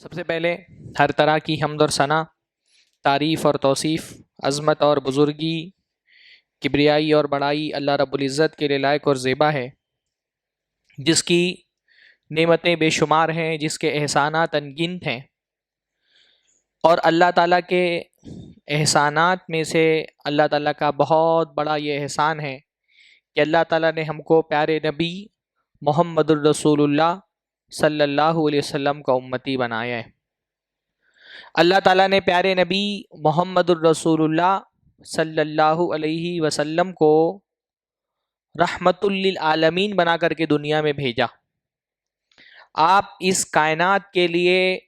سب سے پہلے ہر طرح کی حمد اور ثنا، تعریف اور توصیف، عظمت اور بزرگی، کبریائی اور بڑائی اللہ رب العزت کے لیے لائق اور زیبا ہے، جس کی نعمتیں بے شمار ہیں، جس کے احسانات انگنت ہیں۔ اور اللہ تعالیٰ کے احسانات میں سے اللہ تعالیٰ کا بہت بڑا یہ احسان ہے کہ اللہ تعالیٰ نے ہم کو پیارے نبی محمد الرسول اللہ صلی اللہ علیہ وسلم کا امتی بنایا ہے۔ اللہ تعالیٰ نے پیارے نبی محمد الرسول اللہ صلی اللہ علیہ وسلم کو رحمت للعالمین بنا کر کے دنیا میں بھیجا۔ آپ اس کائنات کے لیے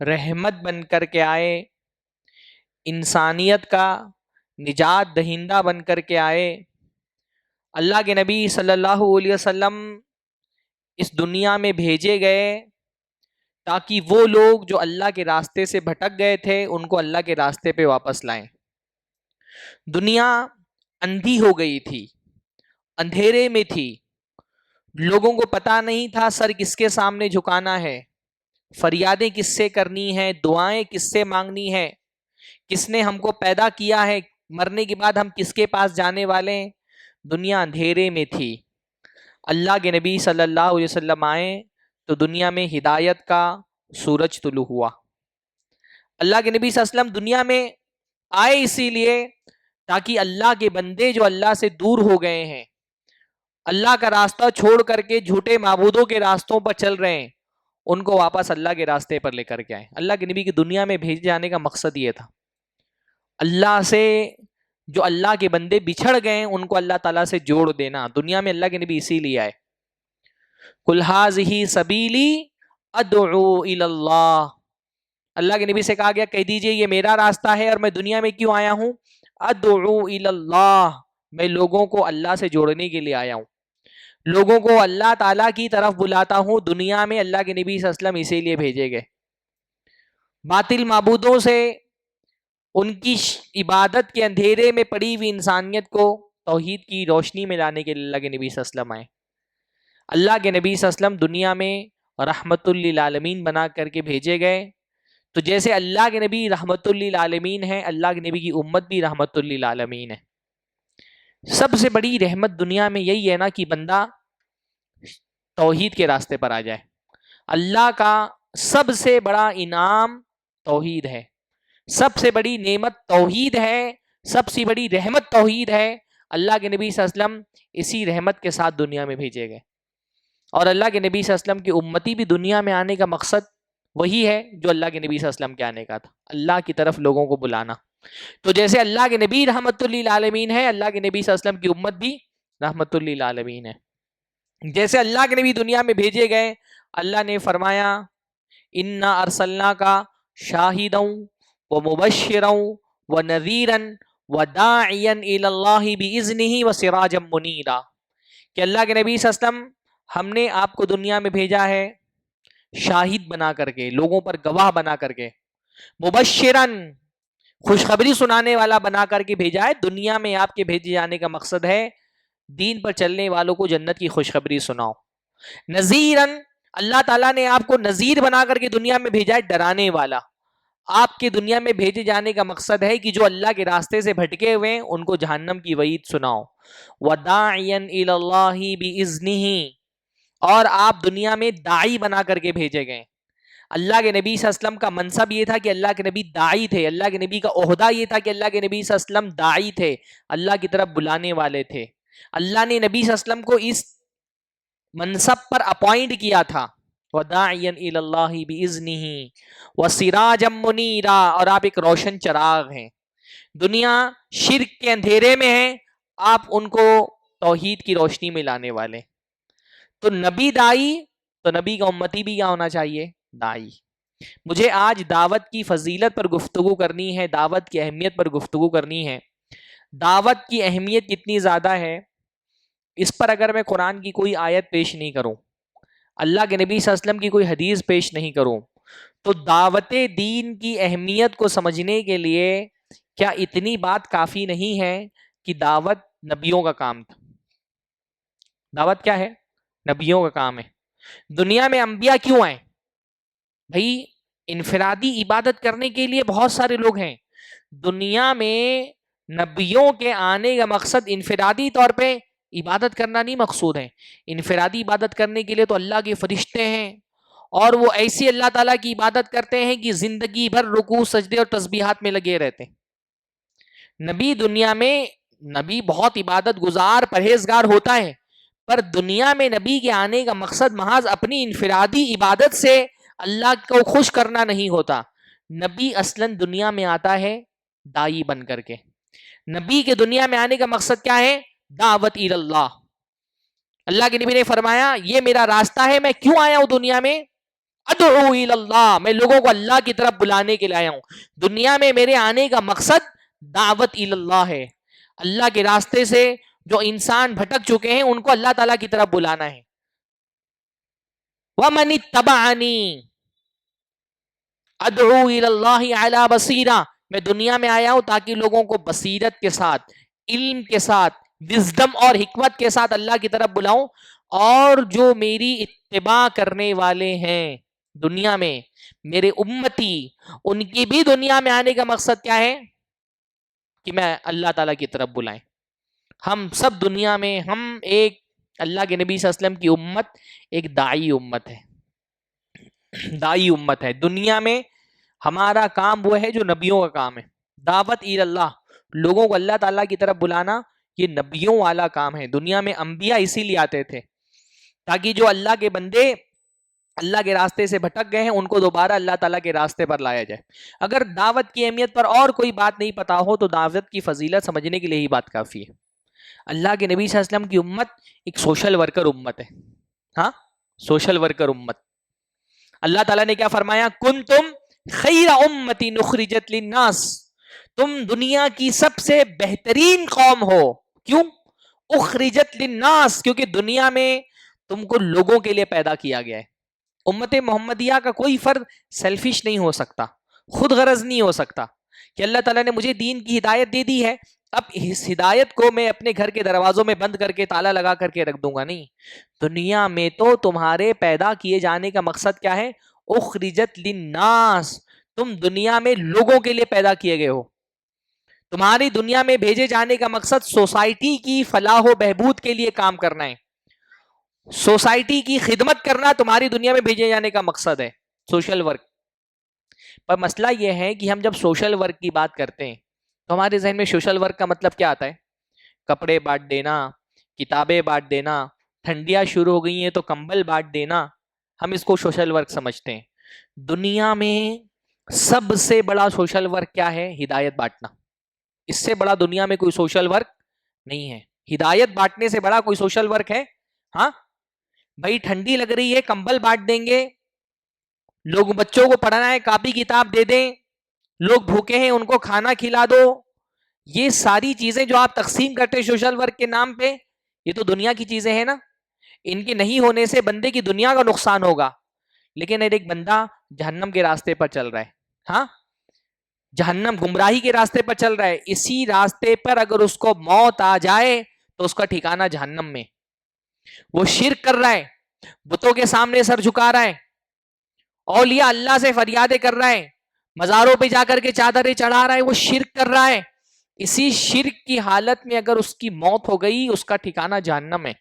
رحمت بن کر کے آئے، انسانیت کا نجات دہندہ بن کر کے آئے۔ اللہ کے نبی صلی اللہ علیہ وسلم اس دنیا میں بھیجے گئے تاکہ وہ لوگ جو اللہ کے راستے سے بھٹک گئے تھے ان کو اللہ کے راستے پہ واپس لائیں۔ دنیا اندھی ہو گئی تھی، اندھیرے میں تھی، لوگوں کو پتہ نہیں تھا سر کس کے سامنے جھکانا ہے، فریادیں کس سے کرنی ہیں، دعائیں کس سے مانگنی ہے، کس نے ہم کو پیدا کیا ہے، مرنے کے بعد ہم کس کے پاس جانے والے ہیں۔ دنیا اندھیرے میں تھی۔ اللہ کے نبی صلی اللہ علیہ وسلم آئے تو دنیا میں ہدایت کا سورج طلوع ہوا۔ اللہ کے نبی صلی اللہ علیہ وسلم دنیا میں آئے اسی لیے تاکہ اللہ کے بندے جو اللہ سے دور ہو گئے ہیں، اللہ کا راستہ چھوڑ کر کے جھوٹے معبودوں کے راستوں پر چل رہے ہیں، ان کو واپس اللہ کے راستے پر لے کر کے آئے۔ اللہ کے نبی کی دنیا میں بھیجے جانے کا مقصد یہ تھا، اللہ سے جو اللہ کے بندے بچھڑ گئے ہیں ان کو اللہ تعالیٰ سے جوڑ دینا۔ دنیا میں اللہ کے نبی اسی لیے آئے۔ قُلْ هَٰذِهِ سَبِيلِي أَدْعُو إِلَى اللَّهِ، اللہ کے نبی سے کہا گیا کہہ دیجئے یہ میرا راستہ ہے اور میں دنیا میں کیوں آیا ہوں؟ أَدْعُو إِلَى اللَّهِ، میں لوگوں کو اللہ سے جوڑنے کے لیے آیا ہوں، لوگوں کو اللہ تعالیٰ کی طرف بلاتا ہوں۔ دنیا میں اللہ کے نبی صلی اللہ علیہ وسلم اسی لیے بھیجے گئے۔ باطل معبودوں سے ان کی عبادت کے اندھیرے میں پڑی ہوئی انسانیت کو توحید کی روشنی میں لانے کے لیے اللہ کے نبی صلی اللہ علیہ وسلم آئے۔ اللہ کے نبی صلی اللہ علیہ وسلم دنیا میں رحمت للعالمین بنا کر کے بھیجے گئے۔ تو جیسے اللہ کے نبی رحمت للعالمین ہے، اللہ کے نبی کی امت بھی رحمت للعالمین ہے۔ سب سے بڑی رحمت دنیا میں یہی ہے نا کہ بندہ توحید کے راستے پر آ جائے۔ اللہ کا سب سے بڑا انعام توحید ہے، سب سے بڑی نعمت توحید ہے، سب سے بڑی رحمت توحید ہے۔ اللہ کے نبی صلی اللہ علیہ وسلم اسی رحمت کے ساتھ دنیا میں بھیجے گئے، اور اللہ کے نبی صلی اللہ علیہ وسلم کی امتی بھی دنیا میں آنے کا مقصد وہی ہے جو اللہ کے نبی صلی اللہ علیہ وسلم کے آنے کا تھا، اللہ کی طرف لوگوں کو بلانا۔ تو جیسے اللہ کے نبی رحمت للعالمین ہے، اللہ کے نبی صلی اللہ علیہ وسلم کی امت بھی رحمت للعالمین ہے۔ جیسے اللہ کے نبی دنیا میں بھیجے گئے، اللہ نے فرمایا انا ارسلناک شاہدا ومبشرا ونذیرا وداعیا الی اللہ باذنہ وسراجا منیرا، کہ اللہ کے نبی صلی اللہ علیہ وسلم ہم نے آپ کو دنیا میں بھیجا ہے شاہد بنا کر کے، لوگوں پر گواہ بنا کر کے، مبشرن خوشخبری سنانے والا بنا کر کے بھیجا ہے۔ دنیا میں آپ کے بھیجے جانے کا مقصد ہے دین پر چلنے والوں کو جنت کی خوشخبری سناؤ۔ نذیرن، اللہ تعالیٰ نے آپ کو نذیر بنا کر کے دنیا میں بھیجا ہے، ڈرانے والا۔ آپ کے دنیا میں بھیجے جانے کا مقصد ہے کہ جو اللہ کے راستے سے بھٹکے ہوئے ہیں ان کو جہنم کی وعید سناؤ۔ وداعیا الی اللہ باذنہ، اور آپ دنیا میں داعی بنا کر کے بھیجے گئے۔ اللہ کے نبی صلی اللہ علیہ وسلم کا منصب یہ تھا کہ اللہ کے نبی داعی تھے، اللہ کے نبی کا عہدہ یہ تھا کہ اللہ کے نبی صلی اللہ علیہ وسلم داعی تھے، اللہ کی طرف بلانے والے تھے۔ اللہ نے نبی صلی اللہ علیہ وسلم کو اس منصب پر اپوائنٹ کیا تھا، وَدَاعِيًا إِلَى اللَّهِ بِإِذْنِهِ وَسِرَاجًا مُنِيرًا، اور آپ ایک روشن چراغ ہیں۔ دنیا شرک کے اندھیرے میں ہے، آپ ان کو توحید کی روشنی میں لانے والے۔ تو نبی دائی، تو نبی کا امتی بھی کیا ہونا چاہیے؟ دائی۔ مجھے آج دعوت کی فضیلت پر گفتگو کرنی ہے، دعوت کی اہمیت پر گفتگو کرنی ہے۔ دعوت کی اہمیت کتنی زیادہ ہے، اس پر اگر میں قرآن کی کوئی آیت پیش نہیں کروں، اللہ کے نبی صلی اللہ علیہ وسلم کی کوئی حدیث پیش نہیں کروں، تو دعوت دین کی اہمیت کو سمجھنے کے لیے کیا اتنی بات کافی نہیں ہے کہ دعوت نبیوں کا کام تھا؟ دعوت کیا ہے؟ نبیوں کا کام ہے۔ دنیا میں انبیاء کیوں آئے؟ بھائی انفرادی عبادت کرنے کے لیے بہت سارے لوگ ہیں دنیا میں. نبیوں کے آنے کا مقصد انفرادی طور پہ عبادت کرنا نہیں مقصود ہے. انفرادی عبادت کرنے کے لیے تو اللہ کے فرشتے ہیں اور وہ ایسی اللہ تعالیٰ کی عبادت کرتے ہیں کہ زندگی بھر رکوع سجدے اور تسبیحات میں لگے رہتے ہیں. نبی دنیا میں نبی بہت عبادت گزار پرہیزگار ہوتا ہے, پر دنیا میں نبی کے آنے کا مقصد محض اپنی انفرادی عبادت سے اللہ کو خوش کرنا نہیں ہوتا. نبی اصلاً دنیا میں آتا ہے دائی بن کر کے. نبی کے دنیا میں آنے کا مقصد کیا ہے؟ دعوت اللہ. اللہ کے نبی نے فرمایا یہ میرا راستہ ہے, میں کیوں آیا ہوں دنیا میں؟ ادعو الی اللہ, میں لوگوں کو اللہ کی طرف بلانے کے لیے آیا ہوں. دنیا میں میرے آنے کا مقصد دعوت الی اللہ ہے. اللہ کے راستے سے جو انسان بھٹک چکے ہیں ان کو اللہ تعالیٰ کی طرف بلانا ہے. وَمَنِ اتَّبَعَنِي ادعو الی اللہ علی بصیرہ, میں دنیا میں آیا ہوں تاکہ لوگوں کو بصیرت کے ساتھ, علم کے ساتھ, وزڈم اور حکمت کے ساتھ اللہ کی طرف بلاؤں. اور جو میری اتباع کرنے والے ہیں دنیا میں, میرے امتی, ان کی بھی دنیا میں آنے کا مقصد کیا ہے؟ کہ میں اللہ تعالیٰ کی طرف بلائیں. ہم سب دنیا میں, ہم ایک اللہ کے نبی صلی اللہ علیہ وسلم کی امت ایک داعی امت ہے. داعی امت ہے دنیا میں. ہمارا کام وہ ہے جو نبیوں کا کام ہے, دعوت الی اللہ, لوگوں کو اللہ تعالیٰ کی طرف بلانا. یہ نبیوں والا کام ہے. دنیا میں انبیاء اسی لیے آتے تھے تاکہ جو اللہ کے بندے اللہ کے راستے سے بھٹک گئے ہیں ان کو دوبارہ اللہ تعالیٰ کے راستے پر لایا جائے. اگر دعوت کی اہمیت پر اور کوئی بات نہیں پتا ہو تو دعوت کی فضیلت سمجھنے کے لیے ہی بات کافی ہے. اللہ کے نبی صلی اللہ علیہ وسلم کی امت ایک سوشل ورکر امت ہے. ہاں, سوشل ورکر امت. اللہ تعالیٰ نے کیا فرمایا؟ کنتم خیر امتی اخرجت للناس, تم دنیا کی سب سے بہترین قوم ہو. کیوں؟ اخرجت للناس, کیونکہ دنیا میں تم کو لوگوں کے لیے پیدا کیا گیا ہے. امت محمدیہ کا کوئی فرد سیلفش نہیں ہو سکتا, خود غرض نہیں ہو سکتا کہ اللہ تعالیٰ نے مجھے دین کی ہدایت دے دی ہے, اب اس ہدایت کو میں اپنے گھر کے دروازوں میں بند کر کے تالا لگا کر کے رکھ دوں گا. نہیں, دنیا میں تو تمہارے پیدا کیے جانے کا مقصد کیا ہے؟ اخرجت للناس, تم دنیا میں لوگوں کے لیے پیدا کیے گئے ہو. تمہاری دنیا میں بھیجے جانے کا مقصد سوسائٹی کی فلاح و بہبود کے لیے کام کرنا ہے. سوسائٹی کی خدمت کرنا تمہاری دنیا میں بھیجے جانے کا مقصد ہے, سوشل ورک. پر مسئلہ یہ ہے کہ ہم جب سوشل ورک کی بات کرتے ہیں تو ہمارے ذہن میں سوشل ورک کا مطلب کیا آتا ہے؟ کپڑے بانٹ دینا, کتابیں بانٹ دینا, ٹھنڈیاں شروع ہو گئی ہیں تو کمبل بانٹ دینا, ہم اس کو سوشل ورک سمجھتے ہیں. دنیا میں سب سے بڑا سوشل ورک کیا ہے؟ ہدایت بانٹنا. اس سے بڑا دنیا میں کوئی سوشل ورک نہیں ہے. ہدایت بانٹنے سے بڑا کوئی سوشل ورک ہے؟ ہاں بھائی, ٹھنڈی لگ رہی ہے کمبل بانٹ دیں گے, لوگ بچوں کو پڑھنا ہے کاپی کتاب دے دیں, لوگ بھوکے ہیں ان کو کھانا کھلا دو. یہ ساری چیزیں جو آپ تقسیم کرتے ہیں سوشل ورک کے نام پہ, یہ تو دنیا کی چیزیں ہیں نا. ان کے نہیں ہونے سے بندے کی دنیا کا نقصان ہوگا, لیکن ایک بندہ جہنم کے راستے پر چل رہا ہے. ہاں, جہنم گمراہی کے راستے پر چل رہا ہے. اسی راستے پر اگر اس کو موت آ جائے تو اس کا ٹھکانہ جہنم میں. وہ شرک کر رہا ہے, بتوں کے سامنے سر جھکا رہا ہے, اولیاء اللہ سے فریادیں کر رہا ہے, مزاروں پہ جا کر کے چادریں چڑھا رہا ہے, وہ شرک کر رہا ہے. اسی شرک کی حالت میں اگر اس کی موت ہو گئی اس کا ٹھکانہ جہنم ہے.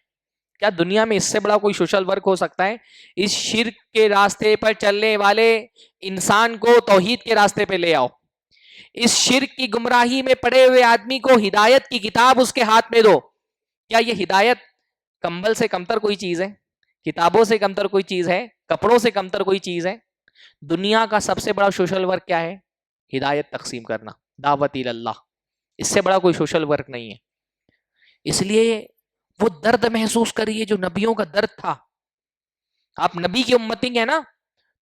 کیا دنیا میں اس سے بڑا کوئی سوشل ورک ہو سکتا ہے؟ اس شرک کے راستے پر چلنے والے انسان کو توحید کے راستے پہ لے آؤ. اس شرک کی گمراہی میں پڑے ہوئے آدمی کو ہدایت کی کتاب اس کے ہاتھ میں دو. کیا یہ ہدایت کمبل سے کمتر کوئی چیز ہے؟ کتابوں سے کمتر کوئی چیز ہے؟ کپڑوں سے کمتر کوئی چیز ہے؟ دنیا کا سب سے بڑا سوشل ورک کیا ہے؟ ہدایت تقسیم کرنا, دعوت اللہ. اس سے بڑا کوئی سوشل ورک نہیں ہے. اس لیے وہ درد محسوس کریے جو نبیوں کا درد تھا. آپ نبی کی امتی ہیں نا,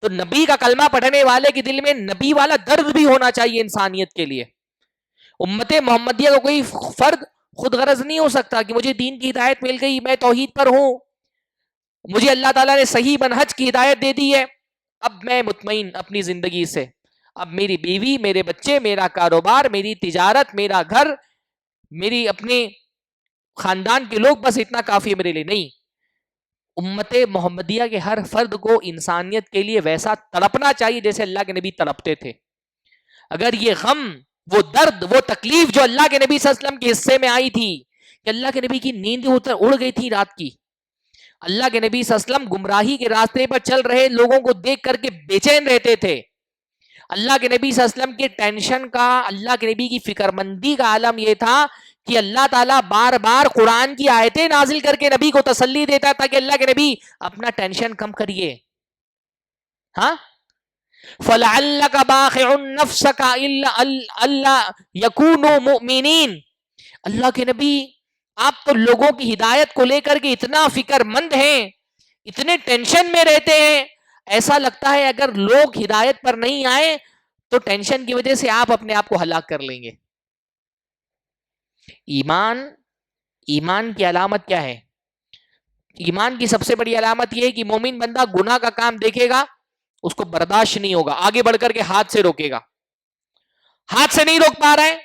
تو نبی کا کلمہ پڑھنے والے کے دل میں نبی والا درد بھی ہونا چاہیے انسانیت کے لیے. امت محمدیہ کا کوئی فرد خود غرض نہیں ہو سکتا کہ مجھے دین کی ہدایت مل گئی, میں توحید پر ہوں, مجھے اللہ تعالیٰ نے صحیح منہج کی ہدایت دے دی ہے, اب میں مطمئن اپنی زندگی سے, اب میری بیوی, میرے بچے, میرا کاروبار, میری تجارت, میرا گھر, میری اپنے خاندان کے لوگ, بس اتنا کافی ہے میرے لیے. نہیں, امت محمدیہ کے ہر فرد کو انسانیت کے لیے ویسا تڑپنا چاہیے جیسے اللہ کے نبی تڑپتے تھے. اگر یہ غم، وہ درد، وہ تکلیف جو اللہ کے نبی صلی اللہ علیہ وسلم کے حصے میں آئی تھی کہ اللہ کے نبی کی نیند اڑ گئی تھی رات کی، اللہ کے نبی صلی اللہ علیہ وسلم گمراہی کے راستے پر چل رہے لوگوں کو دیکھ کر کے بے چین رہتے تھے، اللہ کے نبی صلی اللہ علیہ وسلم کے ٹینشن کا، اللہ کے نبی کی فکر مندی کا عالم یہ تھا کہ اللہ تعالیٰ بار بار قرآن کی آیتیں نازل کر کے نبی کو تسلی دیتا تھا کہ اللہ کے نبی اپنا ٹینشن کم کریے. ہاں، فَلَعَلَّكَ بَاخِعٌ نَفْسَكَ أَلَّا يَكُونُوا مُؤْمِنِينَ. اللہ کے نبی آپ تو لوگوں کی ہدایت کو لے کر کے اتنا فکر مند ہیں، اتنے ٹینشن میں رہتے ہیں، ایسا لگتا ہے اگر لوگ ہدایت پر نہیں آئے تو ٹینشن کی وجہ سے آپ اپنے آپ کو ہلاک کر لیں گے. ایمان کی علامت کیا ہے؟ ایمان کی سب سے بڑی علامت یہ ہے کہ مومن بندہ گناہ کا کام دیکھے گا، اس کو برداشت نہیں ہوگا، آگے بڑھ کر کے ہاتھ سے روکے گا. ہاتھ سے نہیں روک پا رہا ہے،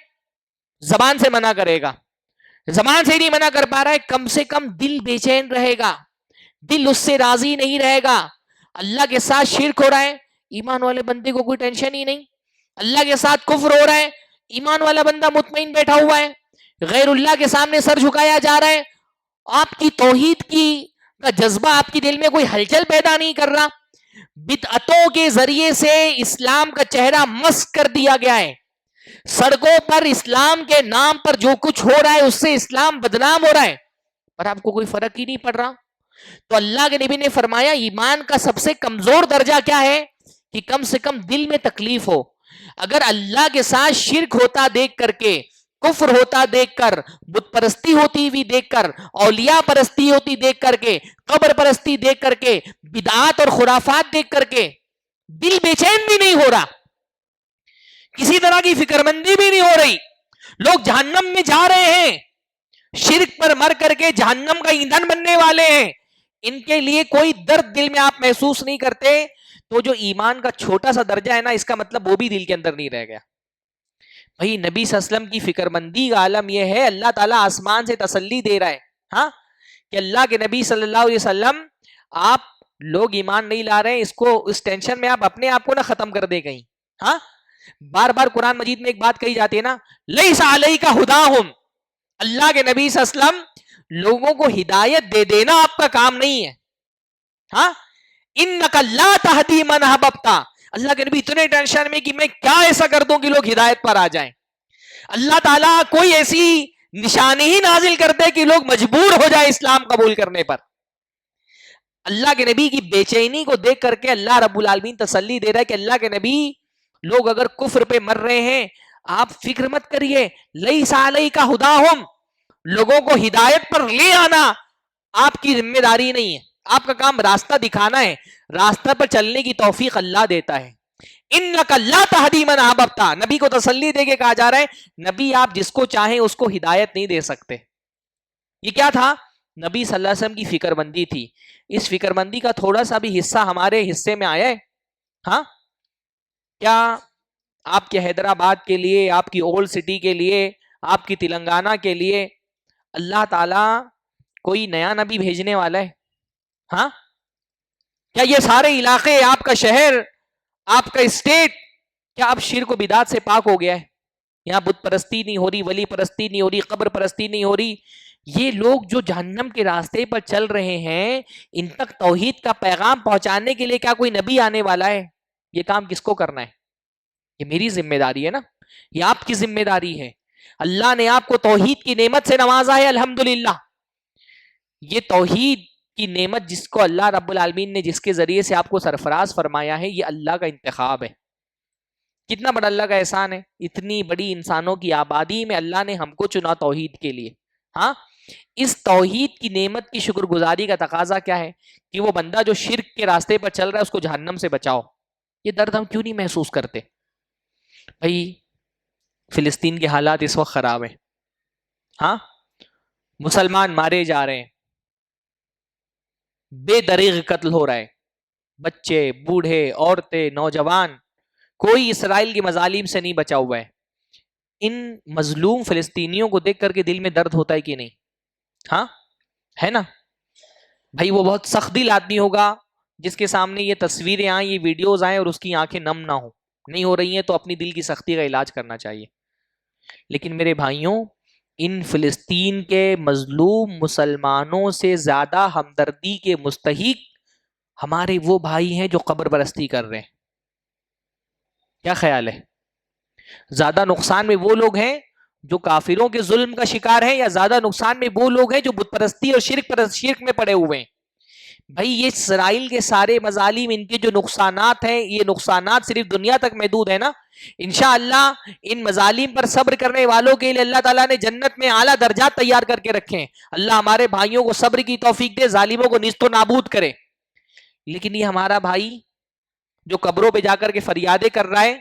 زبان سے منع کرے گا. زبان سے نہیں منع کر پا رہا ہے، کم سے کم دل بے چین رہے گا، دل اس سے راضی نہیں رہے گا. اللہ کے ساتھ شرک ہو رہا ہے، ایمان والے بندے کو کوئی ٹینشن ہی نہیں. اللہ کے ساتھ کفر ہو رہا ہے، ایمان والا بندہ مطمئن بیٹھا ہوا ہے. غیر اللہ کے سامنے سر جھکایا جا رہا ہے، آپ کی توحید کا جذبہ آپ کی دل میں کوئی ہلچل پیدا نہیں کر رہا. بدعتوں کے ذریعے سے اسلام کا چہرہ مسخ کر دیا گیا ہے. سڑکوں پر اسلام کے نام پر جو کچھ ہو رہا ہے اس سے اسلام بدنام ہو رہا ہے، پر آپ کو کوئی فرق ہی نہیں پڑ رہا. تو اللہ کے نبی نے فرمایا ایمان کا سب سے کمزور درجہ کیا ہے کہ کم سے کم دل میں تکلیف ہو. اگر اللہ کے ساتھ شرک ہوتا دیکھ کر کے، کفر ہوتا دیکھ کر، بت پرستی ہوتی ہوئی دیکھ کر، اولیاء پرستی ہوتی دیکھ کر کے، قبر پرستی دیکھ کر کے، بدعات اور خرافات دیکھ کر کے دل بے چین بھی نہیں ہو رہا، کسی طرح کی فکر مندی بھی نہیں ہو رہی، لوگ جہنم میں جا رہے ہیں، شرک پر مر کر کے جہنم کا ایندھن بننے والے ہیں، ان کے لیے کوئی درد دل میں آپ محسوس نہیں کرتے، تو جو ایمان کا چھوٹا سا درجہ ہے نا، اس کا مطلب وہ بھی دل کے اندر نہیں رہ گیا. بھائی نبی صلی اللہ علیہ وسلم کی فکر مندی کا عالم یہ ہے، اللہ تعالیٰ آسمان سے تسلی دے رہا ہے ہاں کہ اللہ کے نبی صلی اللہ علیہ وسلم، آپ لوگ ایمان نہیں لا رہے ہیں، اس ٹینشن میں آپ اپنے آپ کو نہ ختم کر دے کہیں. ہاں، بار بار قرآن مجید میں ایک بات کہی جاتی ہے نا، لیس علیک ھداھم، اللہ کے نبی صلی اللہ علیہ وسلم لوگوں کو ہدایت دے دینا آپ کا کام نہیں ہے. ہاں، انک لا تہدی من احببت، اللہ کے نبی اتنے ٹینشن میں کہ میں کیا ایسا کر دوں کہ لوگ ہدایت پر آ جائیں. اللہ تعالیٰ کوئی ایسی نشانی ہی نازل کر دے کہ لوگ مجبور ہو جائے اسلام قبول کرنے پر. اللہ کے نبی کی بے چینی کو دیکھ کر کے اللہ رب العالمین تسلی دے رہا ہے کہ اللہ کے نبی لوگ اگر کفر پہ مر رہے ہیں آپ فکر مت کریے، لیس علیک ھداھم، لوگوں کو ہدایت پر لے آنا آپ کی ذمہ داری نہیں ہے، آپ کا کام راستہ دکھانا ہے، راستہ پر چلنے کی توفیق اللہ دیتا ہے. انک لا تہدی من احببت، نبی کو تسلی دے کے کہا جا رہا ہے نبی آپ جس کو چاہیں اس کو ہدایت نہیں دے سکتے. یہ کیا تھا؟ نبی صلی اللہ علیہ وسلم کی فکر مندی تھی. اس فکر مندی کا تھوڑا سا بھی حصہ ہمارے حصے میں آیا ہے؟ ہاں، کیا آپ کے حیدرآباد کے لیے، آپ کی اولڈ سٹی کے لیے، آپ کی تلنگانہ کے لیے اللہ تعالیٰ کوئی نیا نبی بھیجنے والا ہے؟ ہاں، کیا یہ سارے علاقے، آپ کا شہر، آپ کا اسٹیٹ، کیا اب شرک و بدعت سے پاک ہو گیا ہے؟ یہاں بت پرستی نہیں ہو رہی، ولی پرستی نہیں ہو رہی، قبر پرستی نہیں ہو رہی. یہ لوگ جو جہنم کے راستے پر چل رہے ہیں ان تک توحید کا پیغام پہنچانے کے لیے کیا کوئی نبی آنے والا ہے؟ یہ کام کس کو کرنا ہے؟ یہ میری ذمہ داری ہے نا، یہ آپ کی ذمہ داری ہے. اللہ نے آپ کو توحید کی نعمت سے نوازا ہے الحمدللہ. یہ توحید کی نعمت جس کو اللہ رب العالمین نے جس کے ذریعے سے آپ کو سرفراز فرمایا ہے، یہ اللہ کا انتخاب ہے. کتنا بڑا اللہ کا احسان ہے، اتنی بڑی انسانوں کی آبادی میں اللہ نے ہم کو چنا توحید کے لیے. ہاں، اس توحید کی نعمت کی شکر گزاری کا تقاضا کیا ہے کہ وہ بندہ جو شرک کے راستے پر چل رہا ہے اس کو جہنم سے بچاؤ. یہ درد ہم کیوں نہیں محسوس کرتے؟ بھائی فلسطین کے حالات اس وقت خراب ہیں. ہاں، مسلمان مارے جا رہے ہیں، بے دریغ قتل ہو رہا ہے، بچے، بوڑھے، عورتیں، نوجوان، کوئی اسرائیل کی مظالم سے نہیں بچا ہوا ہے. ان مظلوم فلسطینیوں کو دیکھ کر کے دل میں درد ہوتا ہے کہ نہیں؟ ہاں، ہے نا. بھائی وہ بہت سخت دل آدمی ہوگا جس کے سامنے یہ تصویریں آئیں، یہ ویڈیوز آئیں اور اس کی آنکھیں نم نہ ہوں، نہیں ہو رہی ہیں تو اپنی دل کی سختی کا علاج کرنا چاہیے. لیکن میرے بھائیوں، ان فلسطین کے مظلوم مسلمانوں سے زیادہ ہمدردی کے مستحق ہمارے وہ بھائی ہیں جو قبر پرستی کر رہے ہیں. کیا خیال ہے؟ زیادہ نقصان میں وہ لوگ ہیں جو کافروں کے ظلم کا شکار ہیں، یا زیادہ نقصان میں وہ لوگ ہیں جو بت پرستی اور شرک میں پڑے ہوئے ہیں؟ بھائی یہ اسرائیل کے سارے مظالم، ان کے جو نقصانات ہیں، یہ نقصانات صرف دنیا تک محدود ہے نا. انشاءاللہ ان مظالم پر صبر کرنے والوں کے لیے اللہ تعالیٰ نے جنت میں اعلیٰ درجات تیار کر کے رکھے ہیں. اللہ ہمارے بھائیوں کو صبر کی توفیق دے، ظالموں کو نیست و نابود کرے. لیکن یہ ہمارا بھائی جو قبروں پہ جا کر کے فریادیں کر رہا ہے،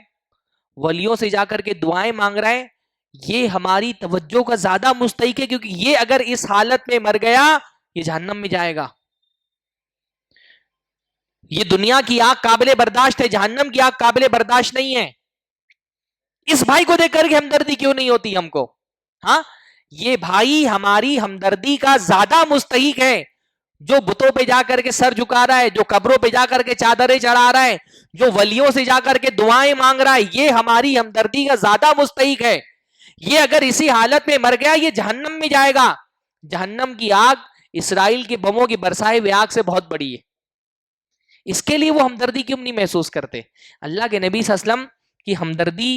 ولیوں سے جا کر کے دعائیں مانگ رہا ہے، یہ ہماری توجہ کا زیادہ مستحق ہے، کیونکہ یہ اگر اس حالت میں مر گیا یہ جہنم میں جائے گا. یہ دنیا کی آگ قابل برداشت ہے، جہنم کی آگ قابل برداشت نہیں ہے. اس بھائی کو دیکھ کر کے ہمدردی کیوں نہیں ہوتی ہم کو؟ ہاں، یہ بھائی ہماری ہمدردی کا زیادہ مستحق ہے، جو بتوں پہ جا کر کے سر جھکا رہا ہے، جو قبروں پہ جا کر کے چادریں چڑھا رہا ہے، جو ولیوں سے جا کر کے دعائیں مانگ رہا ہے، یہ ہماری ہمدردی کا زیادہ مستحق ہے. یہ اگر اسی حالت میں مر گیا یہ جہنم میں جائے گا. جہنم کی آگ اسرائیل کے بموں کی برسائے ہوئے آگ سے بہت بڑی ہے. اس کے لیے وہ ہمدردی کیوں نہیں محسوس کرتے؟ اللہ کے نبی صلی اللہ علیہ وسلم کی ہمدردی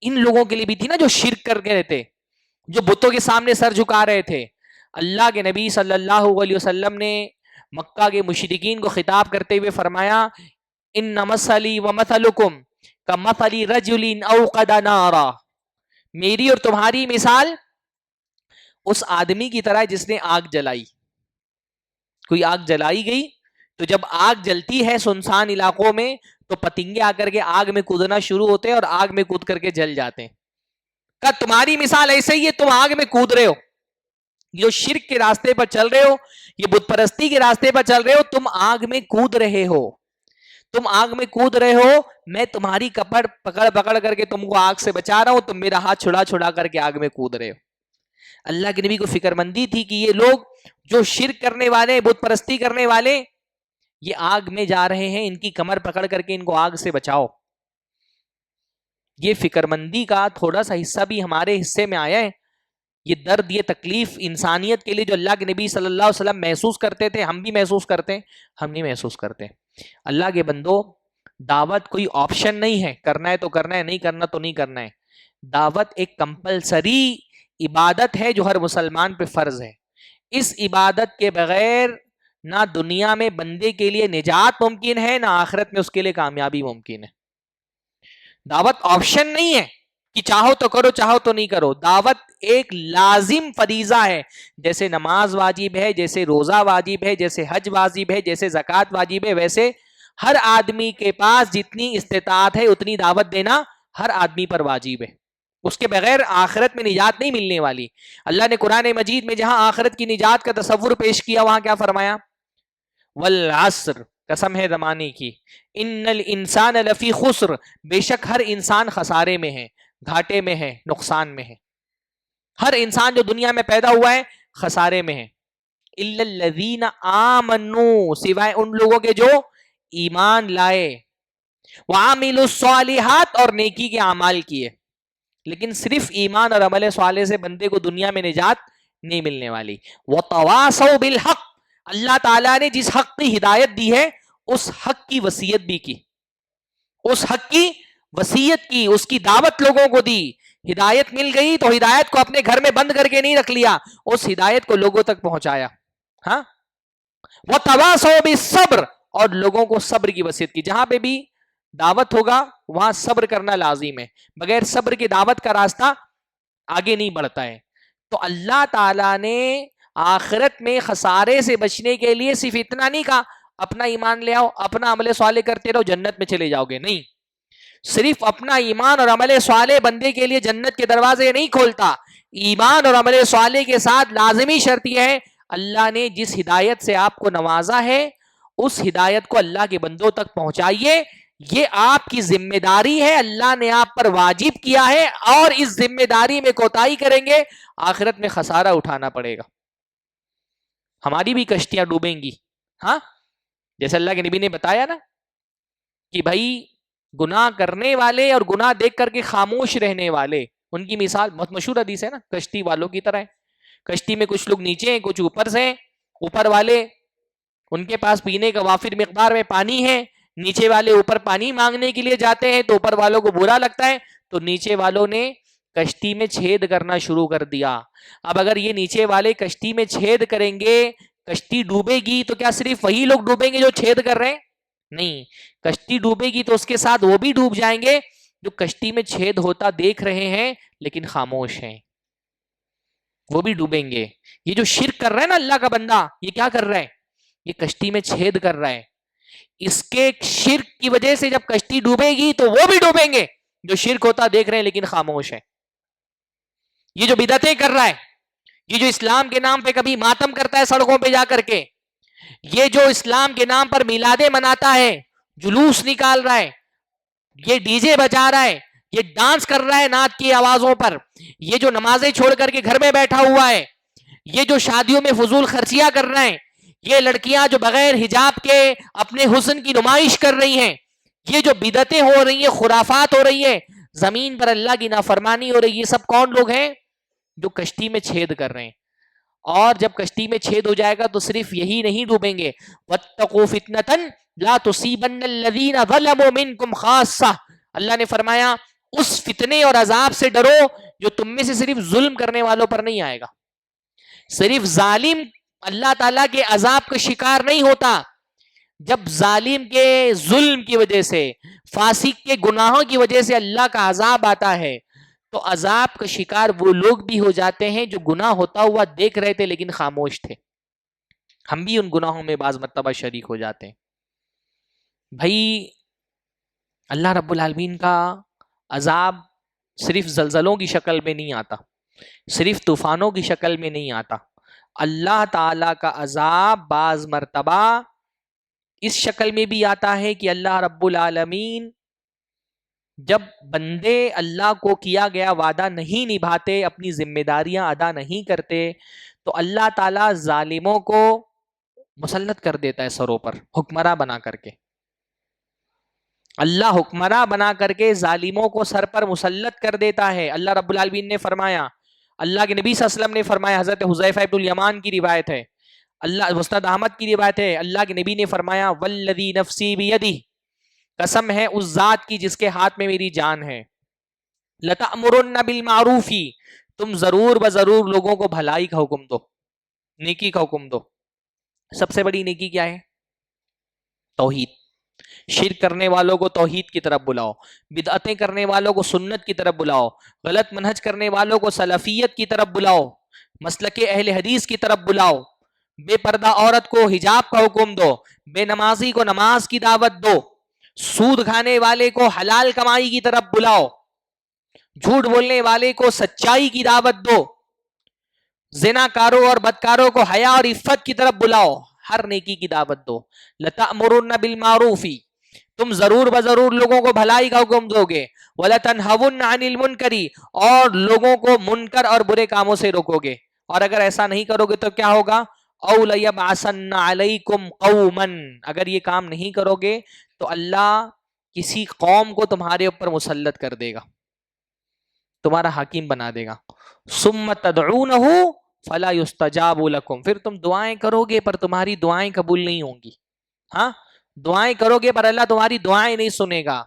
ان لوگوں کے لیے بھی تھی نا جو شرک کر کے رہتے، جو بتوں کے سامنے سر جھکا رہے تھے. اللہ کے نبی صلی اللہ علیہ وسلم نے مکہ کے مشرکین کو خطاب کرتے ہوئے فرمایا، ان مثلی ومثلکم کمثل رجل اوقد نارا، میری اور تمہاری مثال اس آدمی کی طرح جس نے آگ جلائی. کوئی آگ جلائی گئی تو جب آگ جلتی ہے سنسان علاقوں میں تو پتنگے آ کر کے آگ میں کودنا شروع ہوتے ہیں اور آگ میں کود کر کے جل جاتے ہیں. کہ تمہاری مثال ایسے ہی ہے، تم آگ میں کود رہے ہو، یہ شرک کے راستے پر چل رہے ہو، یہ بت پرستی کے راستے پر چل رہے ہو، تم آگ میں کود رہے ہو، تم آگ میں کود رہے ہو، میں تمہاری کپڑ پکڑ کر کے تم کو آگ سے بچا رہا ہوں، تم میرا ہاتھ چھڑا کر کے آگ میں کود رہے ہو. اللہ کے نبی کو فکر مندی تھی کہ یہ لوگ جو شرک کرنے والے، بت پرستی کرنے والے، یہ آگ میں جا رہے ہیں، ان کی کمر پکڑ کر کے ان کو آگ سے بچاؤ. یہ فکر مندی کا تھوڑا سا حصہ بھی ہمارے حصے میں آیا ہے. یہ درد، یہ تکلیف انسانیت کے لیے جو اللہ کے نبی صلی اللہ علیہ وسلم محسوس کرتے تھے، ہم بھی محسوس کرتے ہیں؟ ہم نہیں محسوس کرتے. اللہ کے بندو، دعوت کوئی آپشن نہیں ہے، کرنا ہے تو کرنا ہے، نہیں کرنا تو نہیں کرنا ہے. دعوت ایک کمپلسری عبادت ہے جو ہر مسلمان پہ فرض ہے. اس عبادت کے بغیر نہ دنیا میں بندے کے لیے نجات ممکن ہے، نہ آخرت میں اس کے لیے کامیابی ممکن ہے. دعوت آپشن نہیں ہے کہ چاہو تو کرو، چاہو تو نہیں کرو. دعوت ایک لازم فریضہ ہے. جیسے نماز واجب ہے، جیسے روزہ واجب ہے، جیسے حج واجب ہے، جیسے زکوٰۃ واجب ہے، ویسے ہر آدمی کے پاس جتنی استطاعت ہے اتنی دعوت دینا ہر آدمی پر واجب ہے. اس کے بغیر آخرت میں نجات نہیں ملنے والی. اللہ نے قرآن مجید میں جہاں آخرت کی نجات کا تصور پیش کیا وہاں کیا فرمایا؟ والعصر، قسم ہے زمانے کی، ان الانسان لفی خسر، بے شک ہر انسان خسارے میں ہے، گھاٹے میں ہے، نقصان میں ہے. ہر انسان جو دنیا میں پیدا ہوا ہے خسارے میں ہے. الا الذین آمنوا، سوائے ان لوگوں کے جو ایمان لائے، وعملوا الصالحات، اور نیکی کے اعمال کیے. لیکن صرف ایمان اور عمل صالح سے بندے کو دنیا میں نجات نہیں ملنے والی. وتواصوا بالحق، اللہ تعالیٰ نے جس حق کی ہدایت دی ہے اس حق کی وصیت بھی کی، اس حق کی وصیت کی، اس کی دعوت لوگوں کو دی. ہدایت مل گئی تو ہدایت کو اپنے گھر میں بند کر کے نہیں رکھ لیا، اس ہدایت کو لوگوں تک پہنچایا. ہاں، وتواصوا بالصبر، اور لوگوں کو صبر کی وصیت کی. جہاں پہ بھی دعوت ہوگا وہاں صبر کرنا لازم ہے، بغیر صبر کی دعوت کا راستہ آگے نہیں بڑھتا ہے. تو اللہ تعالیٰ نے آخرت میں خسارے سے بچنے کے لیے صرف اتنا نہیں کہا اپنا ایمان لے آؤ، اپنا عمل صالح کرتے رہو، جنت میں چلے جاؤ گے. نہیں، صرف اپنا ایمان اور عمل صالح بندے کے لیے جنت کے دروازے نہیں کھولتا. ایمان اور عمل صالح کے ساتھ لازمی شرط یہ ہے، اللہ نے جس ہدایت سے آپ کو نوازا ہے اس ہدایت کو اللہ کے بندوں تک پہنچائیے. یہ آپ کی ذمہ داری ہے، اللہ نے آپ پر واجب کیا ہے، اور اس ذمہ داری میں کوتاہی کریں گے آخرت میں خسارہ اٹھانا پڑے گا. ہماری بھی کشتیاں ڈوبیں گی. ہاں جیسے اللہ کے نبی نے بتایا نا کہ بھائی گناہ کرنے والے اور گناہ دیکھ کر کے خاموش رہنے والے، ان کی مثال بہت مشہور حدیث ہے نا، کشتی والوں کی طرح ہے. کشتی میں کچھ لوگ نیچے ہیں، کچھ اوپر سے ہیں. اوپر والے ان کے پاس پینے کا وافر مقدار میں پانی ہے، نیچے والے اوپر پانی مانگنے کے لیے جاتے ہیں تو اوپر والوں کو برا لگتا ہے، تو نیچے والوں نے کشتی میں چھید کرنا شروع کر دیا. اب اگر یہ نیچے والے کشتی میں چھید کریں گے، کشتی ڈوبے گی تو کیا صرف وہی لوگ ڈوبیں گے جو چھید کر رہے ہیں؟ نہیں، کشتی ڈوبے گی تو اس کے ساتھ وہ بھی ڈوب جائیں گے جو کشتی میں چھید ہوتا دیکھ رہے ہیں لیکن خاموش ہیں، وہ بھی ڈوبیں گے. یہ جو شرک کر رہا ہے نا اللہ کا بندہ، یہ کیا کر رہا ہے؟ یہ کشتی میں چھید کر رہا ہے. اس کے شرک کی وجہ سے جب کشتی ڈوبے گی تو وہ بھی ڈوبیں گے جو شرک ہوتا دیکھ رہے ہیں لیکن خاموش ہے. یہ جو بدعتیں کر رہا ہے، یہ جو اسلام کے نام پہ کبھی ماتم کرتا ہے سڑکوں پہ جا کر کے، یہ جو اسلام کے نام پر میلادیں مناتا ہے، جلوس نکال رہا ہے، یہ ڈی جے بجا رہا ہے، یہ ڈانس کر رہا ہے نعت کی آوازوں پر، یہ جو نمازیں چھوڑ کر کے گھر میں بیٹھا ہوا ہے، یہ جو شادیوں میں فضول خرچیاں کر رہے ہیں، یہ لڑکیاں جو بغیر حجاب کے اپنے حسن کی نمائش کر رہی ہیں، یہ جو بدعتیں ہو رہی ہیں، خرافات ہو رہی ہیں، زمین پر اللہ کی نافرمانی ہو رہی ہے، یہ سب کون لوگ ہیں؟ جو کشتی میں چھید کر رہے ہیں. اور جب کشتی میں چھید ہو جائے گا تو صرف یہی نہیں ڈوبیں گے. وَاتَّقُوا فِتْنَةً لَا تُصِيبَنَّ الَّذِينَ ظَلَمُوا مِنْكُمْ خَاصَّةً. اللہ نے فرمایا اس فتنے اور عذاب سے ڈرو جو تم میں سے صرف ظلم کرنے والوں پر نہیں آئے گا. صرف ظالم اللہ تعالیٰ کے عذاب کا شکار نہیں ہوتا. جب ظالم کے ظلم کی وجہ سے، فاسق کے گناہوں کی وجہ سے اللہ کا عذاب آتا ہے تو عذاب کا شکار وہ لوگ بھی ہو جاتے ہیں جو گناہ ہوتا ہوا دیکھ رہے تھے لیکن خاموش تھے. ہم بھی ان گناہوں میں بعض مرتبہ شریک ہو جاتے ہیں. بھائی اللہ رب العالمین کا عذاب صرف زلزلوں کی شکل میں نہیں آتا، صرف طوفانوں کی شکل میں نہیں آتا. اللہ تعالی کا عذاب بعض مرتبہ اس شکل میں بھی آتا ہے کہ اللہ رب العالمین جب بندے اللہ کو کیا گیا وعدہ نہیں نبھاتے، اپنی ذمہ داریاں ادا نہیں کرتے، تو اللہ تعالیٰ ظالموں کو مسلط کر دیتا ہے سروں پر، حکمراں بنا کر کے. اللہ حکمراں بنا کر کے ظالموں کو سر پر مسلط کر دیتا ہے. اللہ رب العالمین نے فرمایا، اللہ کے نبی صلی اللہ علیہ وسلم نے فرمایا، حضرت حذیفہ بن الیمان کی روایت ہے، اللہ مسند احمد کی روایت ہے، اللہ کے نبی نے فرمایا والذی نفسی بیدہ، قسم ہے اس ذات کی جس کے ہاتھ میں میری جان ہے، لتأمرن بالمعروف، تم ضرور بضرور لوگوں کو بھلائی کا حکم دو، نیکی کا حکم دو. سب سے بڑی نیکی کیا ہے؟ توحید. شرک کرنے والوں کو توحید کی طرف بلاؤ، بدعتیں کرنے والوں کو سنت کی طرف بلاؤ، غلط منہج کرنے والوں کو سلفیت کی طرف بلاؤ، مسلک اہل حدیث کی طرف بلاؤ، بے پردہ عورت کو حجاب کا حکم دو، بے نمازی کو نماز کی دعوت دو، سود کھانے والے کو حلال کمائی کی طرف بلاؤ، جھوٹ بولنے والے کو سچائی کی دعوت دو، زنا کاروں اور بدکاروں کو حیا اور عفت کی طرف بلاؤ، ہر نیکی کی دعوت دو. لتأمرن بالمعروف، تم ضرور بضرور لوگوں کو بھلائی کا حکم دو گے، وَلَتَنْهَوُنَّ عَنِ الْمُنْكَرِ، اور لوگوں کو منکر اور برے کاموں سے روکو گے. اور اگر ایسا نہیں کرو گے تو کیا ہوگا؟ أَوْ لَيَبْعَثَنَّ عَلَيْكُمْ قَوْمًا، اگر یہ کام نہیں کرو گے تو اللہ کسی قوم کو تمہارے اوپر مسلط کر دے گا، تمہارا حاکم بنا دے گا. ثُمَّ تَدْعُونَهُ فَلَا يُسْتَجَابُ لَكُمْ، پھر تم دعائیں کرو گے پر تمہاری دعائیں قبول نہیں ہوں گی. ہاں دعائیں کرو گے پر اللہ تمہاری دعائیں نہیں سنے گا.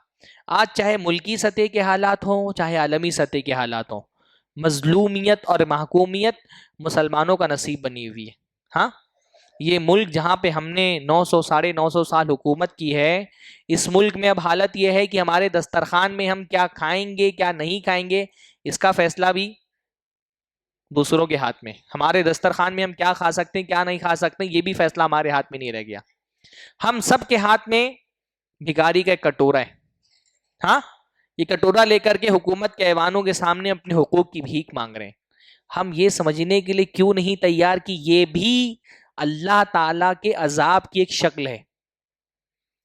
آج چاہے ملکی سطح کے حالات ہوں چاہے عالمی سطح کے حالات ہوں، مظلومیت اور محکومیت مسلمانوں کا نصیب بنی ہوئی ہے. ہاں یہ ملک جہاں پہ ہم نے 900 950 سال حکومت کی ہے، اس ملک میں اب حالت یہ ہے کہ ہمارے دسترخوان میں ہم کیا کھائیں گے کیا نہیں کھائیں گے اس کا فیصلہ بھی دوسروں کے ہاتھ میں. ہمارے دسترخوان میں ہم کیا کھا سکتے ہیں کیا نہیں کھا سکتے یہ بھی فیصلہ ہمارے ہاتھ میں نہیں رہ گیا. ہم سب کے ہاتھ میں بھکاری کا ایک کٹورا ہے. ہاں یہ کٹورا لے کر کے حکومت کے ایوانوں کے سامنے اپنے حقوق کی بھیک مانگ رہے ہیں. ہم یہ سمجھنے کے لیے کیوں نہیں تیار کہ یہ بھی اللہ تعالی کے عذاب کی ایک شکل ہے؟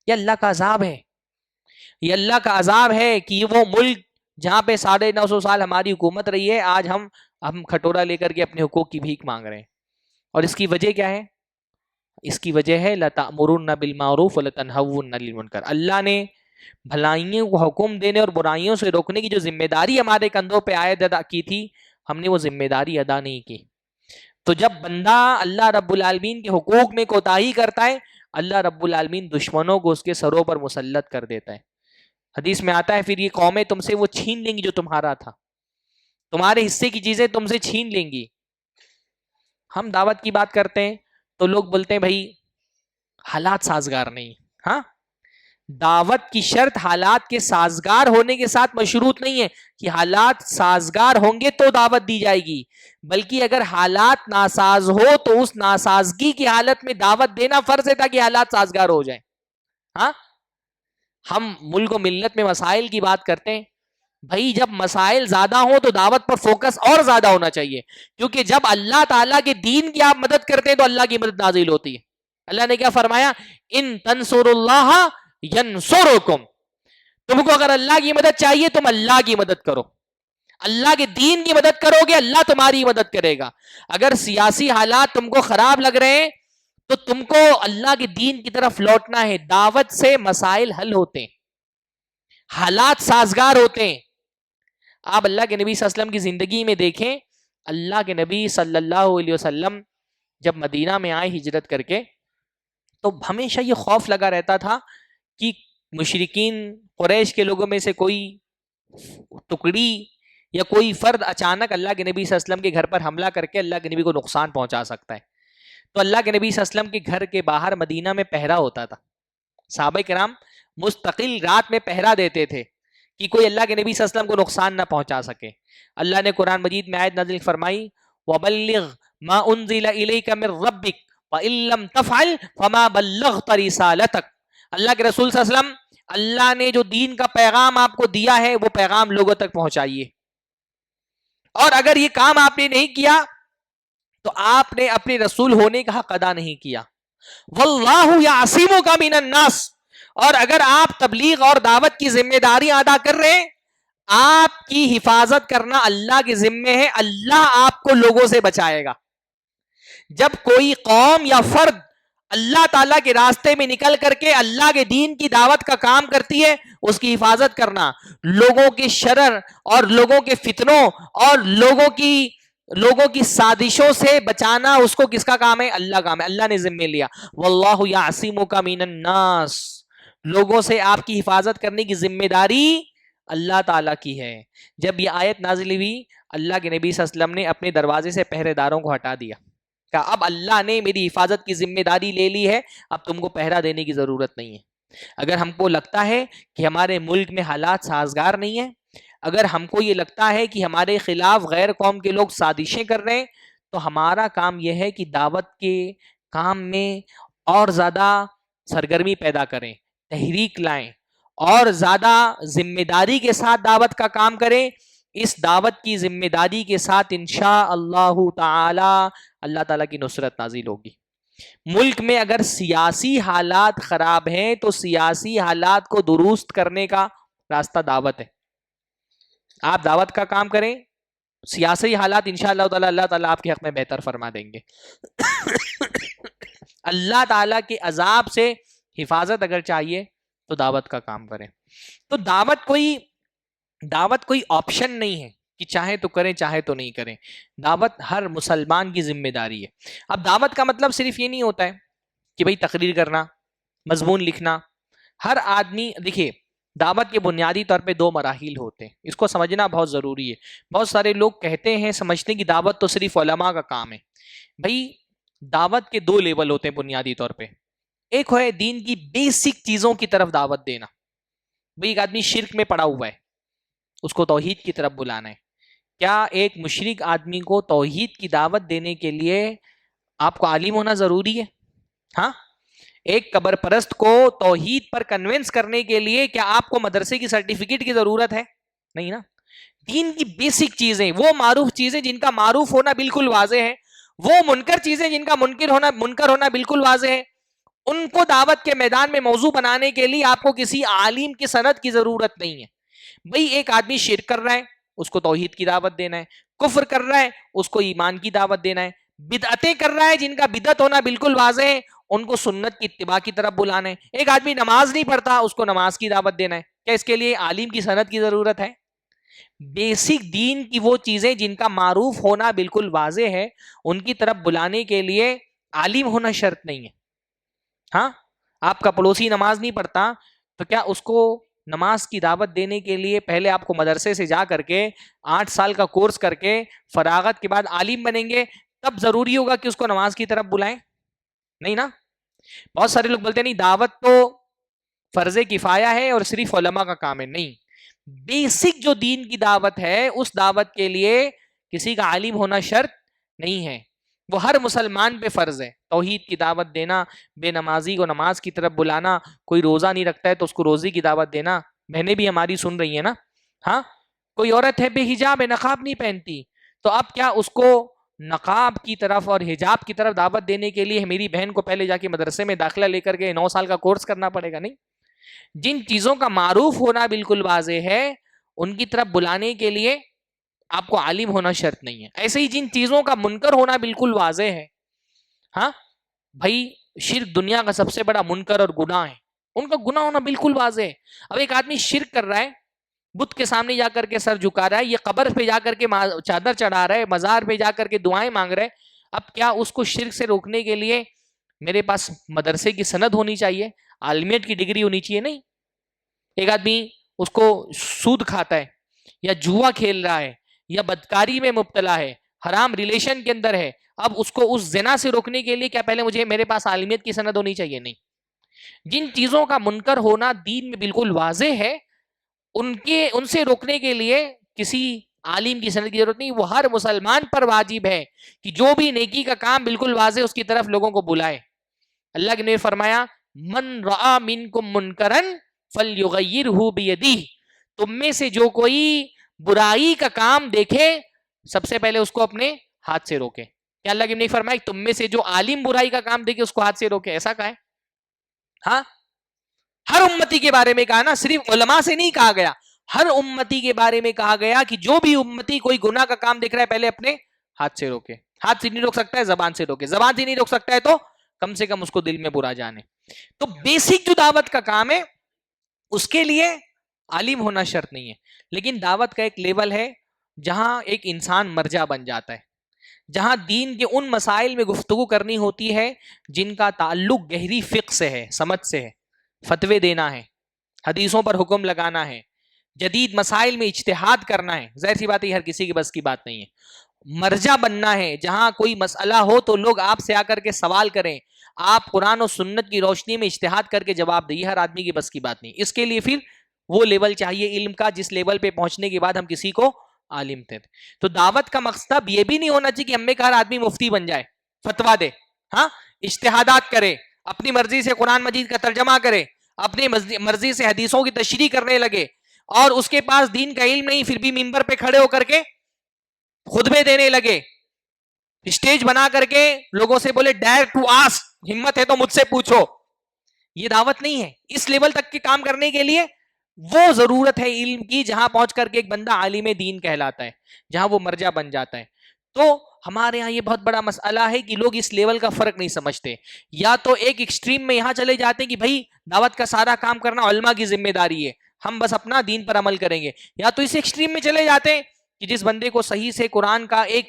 یہ اللہ کا عذاب ہے، یہ اللہ کا عذاب ہے کہ وہ ملک جہاں پہ 950 سال ہماری حکومت رہی ہے، آج ہم کھٹورا لے کر کے اپنے حقوق کی بھیک مانگ رہے ہیں. اور اس کی وجہ کیا ہے؟ اس کی وجہ ہے لَتَأْمُرُنَّ بِالْمَعْرُوفِ وَلَتَنْهَوُنَّ عَنِ الْمُنکَرِ، اللہ نے بھلائیوں کو حکم دینے اور برائیوں سے روکنے کی جو ذمہ داری ہمارے کندھوں پہ عائد ادا کی تھی، ہم نے وہ ذمہ داری ادا نہیں کی. تو جب بندہ اللہ رب العالمین کے حقوق میں کوتاہی کرتا ہے، اللہ رب العالمین دشمنوں کو اس کے سروں پر مسلط کر دیتا ہے. حدیث میں آتا ہے پھر یہ قومیں تم سے وہ چھین لیں گی جو تمہارا تھا، تمہارے حصے کی چیزیں تم سے چھین لیں گی. ہم دعوت کی بات کرتے ہیں تو لوگ بولتے ہیں بھائی حالات سازگار نہیں. ہاں، دعوت کی شرط حالات کے سازگار ہونے کے ساتھ مشروط نہیں ہے کہ حالات سازگار ہوں گے تو دعوت دی جائے گی، بلکہ اگر حالات ناساز ہو تو اس ناسازگی کی حالت میں دعوت دینا فرض ہے تاکہ حالات سازگار ہو جائیں. ہاں، ہم ملک و ملت میں مسائل کی بات کرتے ہیں، بھائی جب مسائل زیادہ ہوں تو دعوت پر فوکس اور زیادہ ہونا چاہیے، کیونکہ جب اللہ تعالیٰ کے دین کی آپ مدد کرتے ہیں تو اللہ کی مدد نازل ہوتی ہے. اللہ نے کیا فرمایا؟ ان تنصروا اللہ ینصرکم، تم کو اگر اللہ کی مدد چاہیے تم اللہ کی مدد کرو، اللہ کے دین کی مدد کرو گے اللہ تمہاری مدد کرے گا. اگر سیاسی حالات تم کو خراب لگ رہے ہیں تو تم کو اللہ کے دین کی طرف لوٹنا ہے. دعوت سے مسائل حل ہوتے ہیں، حالات سازگار ہوتے ہیں. آپ اللہ کے نبی صلی اللہ علیہ وسلم کی زندگی میں دیکھیں، اللہ کے نبی صلی اللہ علیہ وسلم جب مدینہ میں آئے ہجرت کر کے تو ہمیشہ یہ خوف لگا رہتا تھا کہ مشرکین قریش کے لوگوں میں سے کوئی ٹکڑی یا کوئی فرد اچانک اللہ کے نبی صلی اللہ علیہ وسلم کے گھر پر حملہ کر کے اللہ کے نبی کو نقصان پہنچا سکتا ہے. تو اللہ کے نبی صلی اللہ علیہ وسلم کے گھر کے باہر مدینہ میں پہرا ہوتا تھا. صحابہ کرام مستقل رات میں پہرا دیتے تھے کہ کوئی اللہ کے نبی صلی اللہ علیہ وسلم کو نقصان نہ پہنچا سکے. اللہ نے قرآن مجید میں آیت نازل فرمائی وَبَلِّغْ مَا أُنزِلَ إِلَيْكَ مِن رَبِّكَ وَإِن لَّمْ تَفْعَلْ فَمَا بَلَّغْتَ رِسَالَتَكَ. اللہ کے رسول صلی اللہ علیہ وسلم، اللہ نے جو دین کا پیغام آپ کو دیا ہے وہ پیغام لوگوں تک پہنچائیے، اور اگر یہ کام آپ نے نہیں کیا تو آپ نے اپنے رسول ہونے کا حق ادا نہیں کیا. وَاللَّهُ يَعْصِمُكَ مِنَ النَّاسِ، اور اگر آپ تبلیغ اور دعوت کی ذمہ داری ادا کر رہے ہیں، آپ کی حفاظت کرنا اللہ کے ذمے ہے، اللہ آپ کو لوگوں سے بچائے گا. جب کوئی قوم یا فرد اللہ تعالیٰ کے راستے میں نکل کر کے اللہ کے دین کی دعوت کا کام کرتی ہے، اس کی حفاظت کرنا، لوگوں کے شرر اور لوگوں کے فتنوں اور لوگوں کی سازشوں سے بچانا اس کو کس کا کام ہے؟ اللہ کا کام ہے. اللہ نے ذمہ لیا واللہ یعصمک من الناس، لوگوں سے آپ کی حفاظت کرنے کی ذمہ داری اللہ تعالیٰ کی ہے. جب یہ آیت نازل ہوئی اللہ کے نبی صلی اللہ علیہ وسلم نے اپنے دروازے سے پہرے داروں کو ہٹا دیا، کہ اب اللہ نے میری حفاظت کی ذمہ داری لے لی ہے، اب تم کو پہرا دینے کی ضرورت نہیں ہے. اگر ہم کو لگتا ہے کہ ہمارے ملک میں حالات سازگار نہیں ہیں، اگر ہم کو یہ لگتا ہے کہ ہمارے خلاف غیر قوم کے لوگ سازشیں کر رہے ہیں، تو ہمارا کام یہ ہے کہ دعوت کے کام میں اور زیادہ سرگرمی پیدا کریں، تحریک لائیں اور زیادہ ذمہ داری کے ساتھ دعوت کا کام کریں. اس دعوت کی ذمہ داری کے ساتھ انشاءاللہ تعالی اللہ تعالیٰ کی نصرت نازل ہوگی. ملک میں اگر سیاسی حالات خراب ہیں تو سیاسی حالات کو درست کرنے کا راستہ دعوت ہے. آپ دعوت کا کام کریں، سیاسی حالات انشاءاللہ تعالی اللہ تعالیٰ آپ کے حق میں بہتر فرما دیں گے. اللہ تعالیٰ کے عذاب سے حفاظت اگر چاہیے تو دعوت کا کام کریں. تو دعوت کوئی آپشن نہیں ہے کہ چاہے تو کریں چاہے تو نہیں کریں. دعوت ہر مسلمان کی ذمہ داری ہے. اب دعوت کا مطلب صرف یہ نہیں ہوتا ہے کہ بھئی تقریر کرنا، مضمون لکھنا. ہر آدمی، دیکھیے دعوت کے بنیادی طور پہ 2 مراحل ہوتے ہیں، اس کو سمجھنا بہت ضروری ہے. بہت سارے لوگ کہتے ہیں، سمجھتے ہیں کہ دعوت تو صرف علماء کا کام ہے. بھئی دعوت کے 2 لیول ہوتے ہیں بنیادی طور پہ. ایک ہے دین کی بیسک چیزوں کی طرف دعوت دینا. بھئی ایک آدمی شرک میں پڑا ہوا ہے، اس کو توحید کی طرف بلانا ہے. کیا ایک مشرک آدمی کو توحید کی دعوت دینے کے لیے آپ کو عالم ہونا ضروری ہے؟ ہاں، ایک قبر پرست کو توحید پر کنونس کرنے کے لیے کیا آپ کو مدرسے کی سرٹیفکیٹ کی ضرورت ہے؟ نہیں نا. دین کی بیسک چیزیں، وہ معروف چیزیں جن کا معروف ہونا بالکل واضح ہے، وہ منکر چیزیں جن کا منکر ہونا بالکل واضح ہے، ان کو دعوت کے میدان میں موضوع بنانے کے لیے آپ کو کسی عالم کی سند کی ضرورت نہیں ہے. بھئی ایک آدمی شرک کر رہا ہے، اس کو توحید کی دعوت دینا ہے. کفر کر رہا ہے، اس کو ایمان کی دعوت دینا ہے. بدعتیں کر رہا ہے جن کا بدعت ہونا بالکل واضح ہے، ان کو سنت کی اتباع کی طرف بلانا ہے. ایک آدمی نماز نہیں پڑھتا, اس کو نماز کی دعوت دینا ہے. کیا اس کے لیے عالم کی سند کی ضرورت ہے؟ بیسک دین کی وہ چیزیں جن کا معروف ہونا بالکل واضح ہے, ان کی طرف بلانے کے لیے عالم ہونا شرط نہیں ہے. ہاں, آپ کا پڑوسی نماز نہیں پڑھتا تو کیا اس کو نماز کی دعوت دینے کے لیے پہلے آپ کو مدرسے سے جا کر کے 8 سال کا کورس کر کے فراغت کے بعد عالم بنیں گے تب ضروری ہوگا کہ اس کو نماز کی طرف بلائیں؟ نہیں نا. بہت سارے لوگ بولتے ہیں نہیں دعوت تو فرض کفایہ ہے اور صرف علماء کا کام ہے. نہیں, بیسک جو دین کی دعوت ہے اس دعوت کے لیے کسی کا عالم ہونا شرط نہیں ہے, وہ ہر مسلمان پہ فرض ہے. توحید کی دعوت دینا, بے نمازی کو نماز کی طرف بلانا, کوئی روزہ نہیں رکھتا ہے تو اس کو روزے کی دعوت دینا. بہنیں بھی ہماری سن رہی ہیں نا. ہاں, کوئی عورت ہے بے حجاب ہے, نقاب نہیں پہنتی, تو اب کیا اس کو نقاب کی طرف اور حجاب کی طرف دعوت دینے کے لیے میری بہن کو پہلے جا کے مدرسے میں داخلہ لے کر کے 9 سال کا کورس کرنا پڑے گا؟ نہیں. جن چیزوں کا معروف ہونا بالکل واضح ہے ان کی طرف بلانے کے لیے آپ کو عالم ہونا شرط نہیں ہے. ایسے ہی جن چیزوں کا منکر ہونا بالکل واضح ہے, ہاں بھائی شرک دنیا کا سب سے بڑا منکر اور گناہ ہے, ان کا گناہ ہونا بالکل واضح ہے. اب ایک آدمی شرک کر رہا ہے, بت کے سامنے جا کر کے سر جھکا رہا ہے, یہ قبر پہ جا کر کے چادر چڑھا رہا ہے, مزار پہ جا کر کے دعائیں مانگ رہا ہے, اب کیا اس کو شرک سے روکنے کے لیے میرے پاس مدرسے کی سند ہونی چاہیے, عالمیت کی ڈگری ہونی چاہیے؟ نہیں. ایک آدمی اس کو سود کھاتا ہے یا جوا کھیل رہا ہے یا بدکاری میں مبتلا ہے, حرام ریلیشن کے اندر ہے, اب اس کو اس زنا سے روکنے کے لیے کیا پہلے میرے پاس عالمیت کی سند ہونی چاہیے؟ نہیں. جن چیزوں کا منکر ہونا دین میں بالکل واضح ہے ان سے روکنے کے لیے کسی عالم کی سند کی ضرورت نہیں. وہ ہر مسلمان پر واجب ہے کہ جو بھی نیکی کا کام بالکل واضح اس کی طرف لوگوں کو بلائے. اللہ کے نے فرمایا من رآ منکم منکرن فلیغیرہ بیدہ, تم میں سے جو کوئی برائی کا کام دیکھے سب سے پہلے اس کو اپنے ہاتھ سے روکے. کیا اللہ کے نے فرمایا تم میں سے جو عالم برائی کا کام دیکھے اس کو ہاتھ سے روکے؟ ایسا کہا ہے؟ ہاں, ہر امتی کے بارے میں کہا نا, صرف علماء سے نہیں کہا گیا, ہر امتی کے بارے میں کہا گیا کہ جو بھی امتی کوئی گناہ کا کام دیکھ رہا ہے پہلے اپنے ہاتھ سے روکے. ہاتھ سے نہیں روک سکتا ہے زبان سے روکے, زبان سے نہیں روک سکتا ہے تو کم سے کم اس کو دل میں برا جانے. تو بیسک جو دعوت کا کام ہے اس کے لیے عالم ہونا شرط نہیں ہے. لیکن دعوت کا ایک لیول ہے جہاں ایک انسان مرجع بن جاتا ہے, جہاں دین کے ان مسائل میں گفتگو کرنی ہوتی ہے جن کا تعلق گہری فقہ سے ہے, سمجھ سے ہے, فتوے دینا ہے, حدیثوں پر حکم لگانا ہے, جدید مسائل میں اجتہاد کرنا ہے. ظاہر سی بات ہے ہر کسی کے بس کی بات نہیں ہے. مرجع بننا ہے جہاں کوئی مسئلہ ہو تو لوگ آپ سے آ کر کے سوال کریں, آپ قرآن و سنت کی روشنی میں اجتہاد کر کے جواب دیں. ہر آدمی کی بس کی بات نہیں. اس کے لیے پھر وہ لیول چاہیے علم کا جس لیول پہ پہنچنے کے بعد ہم کسی کو عالم تھے. تو دعوت کا مقصد یہ بھی نہیں ہونا چاہیے کہ ہم میں ہر آدمی مفتی بن جائے, فتوا دے, ہاں اجتہادات کرے, اپنی مرضی سے قرآن مجید کا ترجمہ کرے, اپنی مرضی سے حدیثوں کی تشریح کرنے لگے, اور اس کے پاس دین کا علم نہیں پھر بھی ممبر پہ کھڑے ہو کر کے خطبے دینے لگے, اسٹیج بنا کر کے لوگوں سے بولے ڈیئر ٹو آسک, ہمت ہے تو مجھ سے پوچھو. یہ دعوت نہیں ہے. اس لیول تک کے کام کرنے کے لیے وہ ضرورت ہے علم کی جہاں پہنچ کر کے ایک بندہ عالم دین کہلاتا ہے, جہاں وہ مرجع بن جاتا ہے. تو ہمارے ہاں یہ بہت بڑا مسئلہ ہے کہ لوگ اس لیول کا فرق نہیں سمجھتے. یا تو ایک ایکسٹریم میں یہاں چلے جاتے ہیں کہ بھائی دعوت کا سارا کام کرنا علماء کی ذمہ داری ہے, ہم بس اپنا دین پر عمل کریں گے. یا تو اس ایکسٹریم میں چلے جاتے ہیں کہ جس بندے کو صحیح سے قرآن کا ایک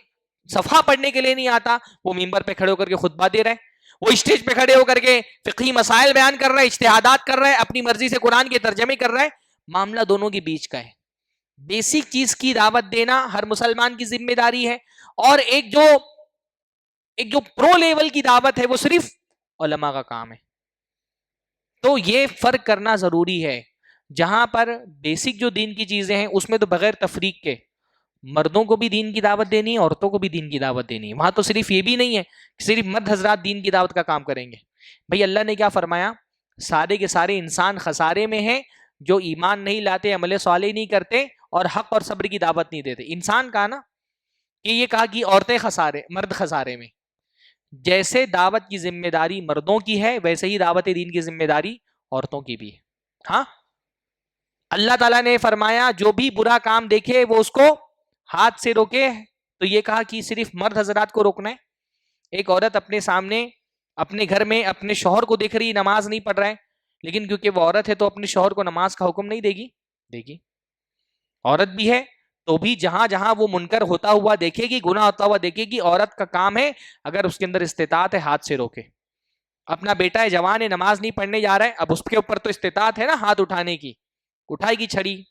صفحہ پڑھنے کے لیے نہیں آتا وہ ممبر پہ کھڑے ہو کر کے خطبہ دے رہا ہے, وہ اسٹیج پہ کھڑے ہو کر کے فقہی مسائل بیان کر رہا ہے, اجتہادات کر رہا ہے, اپنی مرضی سے قرآن کے ترجمے کر رہا ہے. معاملہ دونوں کے بیچ کا ہے. بیسک چیز کی دعوت دینا ہر مسلمان کی ذمہ داری ہے, اور ایک جو پرو لیول کی دعوت ہے وہ صرف علماء کا کام ہے. تو یہ فرق کرنا ضروری ہے. جہاں پر بیسک جو دین کی چیزیں ہیں اس میں تو بغیر تفریق کے مردوں کو بھی دین کی دعوت دینی ہے, عورتوں کو بھی دین کی دعوت دینی ہے. وہاں تو صرف یہ بھی نہیں ہے کہ صرف مرد حضرات دین کی دعوت کا کام کریں گے. بھئی اللہ نے کیا فرمایا, سارے کے سارے انسان خسارے میں ہیں جو ایمان نہیں لاتے, عمل صالح نہیں کرتے اور حق اور صبر کی دعوت نہیں دیتے. انسان کہا نا کہ یہ کہا کہ عورتیں خسارے, مرد خسارے میں. جیسے دعوت کی ذمہ داری مردوں کی ہے ویسے ہی دعوت دین کی ذمہ داری عورتوں کی بھی ہے. ہاں, اللہ تعالیٰ نے فرمایا جو بھی برا کام دیکھے وہ اس کو ہاتھ سے روکے, تو یہ کہا کہ صرف مرد حضرات کو روکنا ہے. ایک عورت اپنے سامنے اپنے گھر میں اپنے شوہر کو دیکھ رہی ہے نماز نہیں پڑھ رہا ہے، لیکن کیونکہ وہ عورت ہے تو اپنے شوہر کو نماز کا حکم نہیں دے گی؟ دے گی. عورت بھی ہے تو بھی جہاں جہاں وہ منکر ہوتا ہوا دیکھے گی، گناہ ہوتا ہوا دیکھے گی، عورت کا کام ہے اگر اس کے اندر استطاعت ہے ہاتھ سے روکے. اپنا بیٹا ہے جوان ہے نماز نہیں پڑھنے جا رہا ہے، اب اس کے اوپر تو استطاعت ہے نا ہاتھ اٹھانے کی، اٹھائے گی چھڑی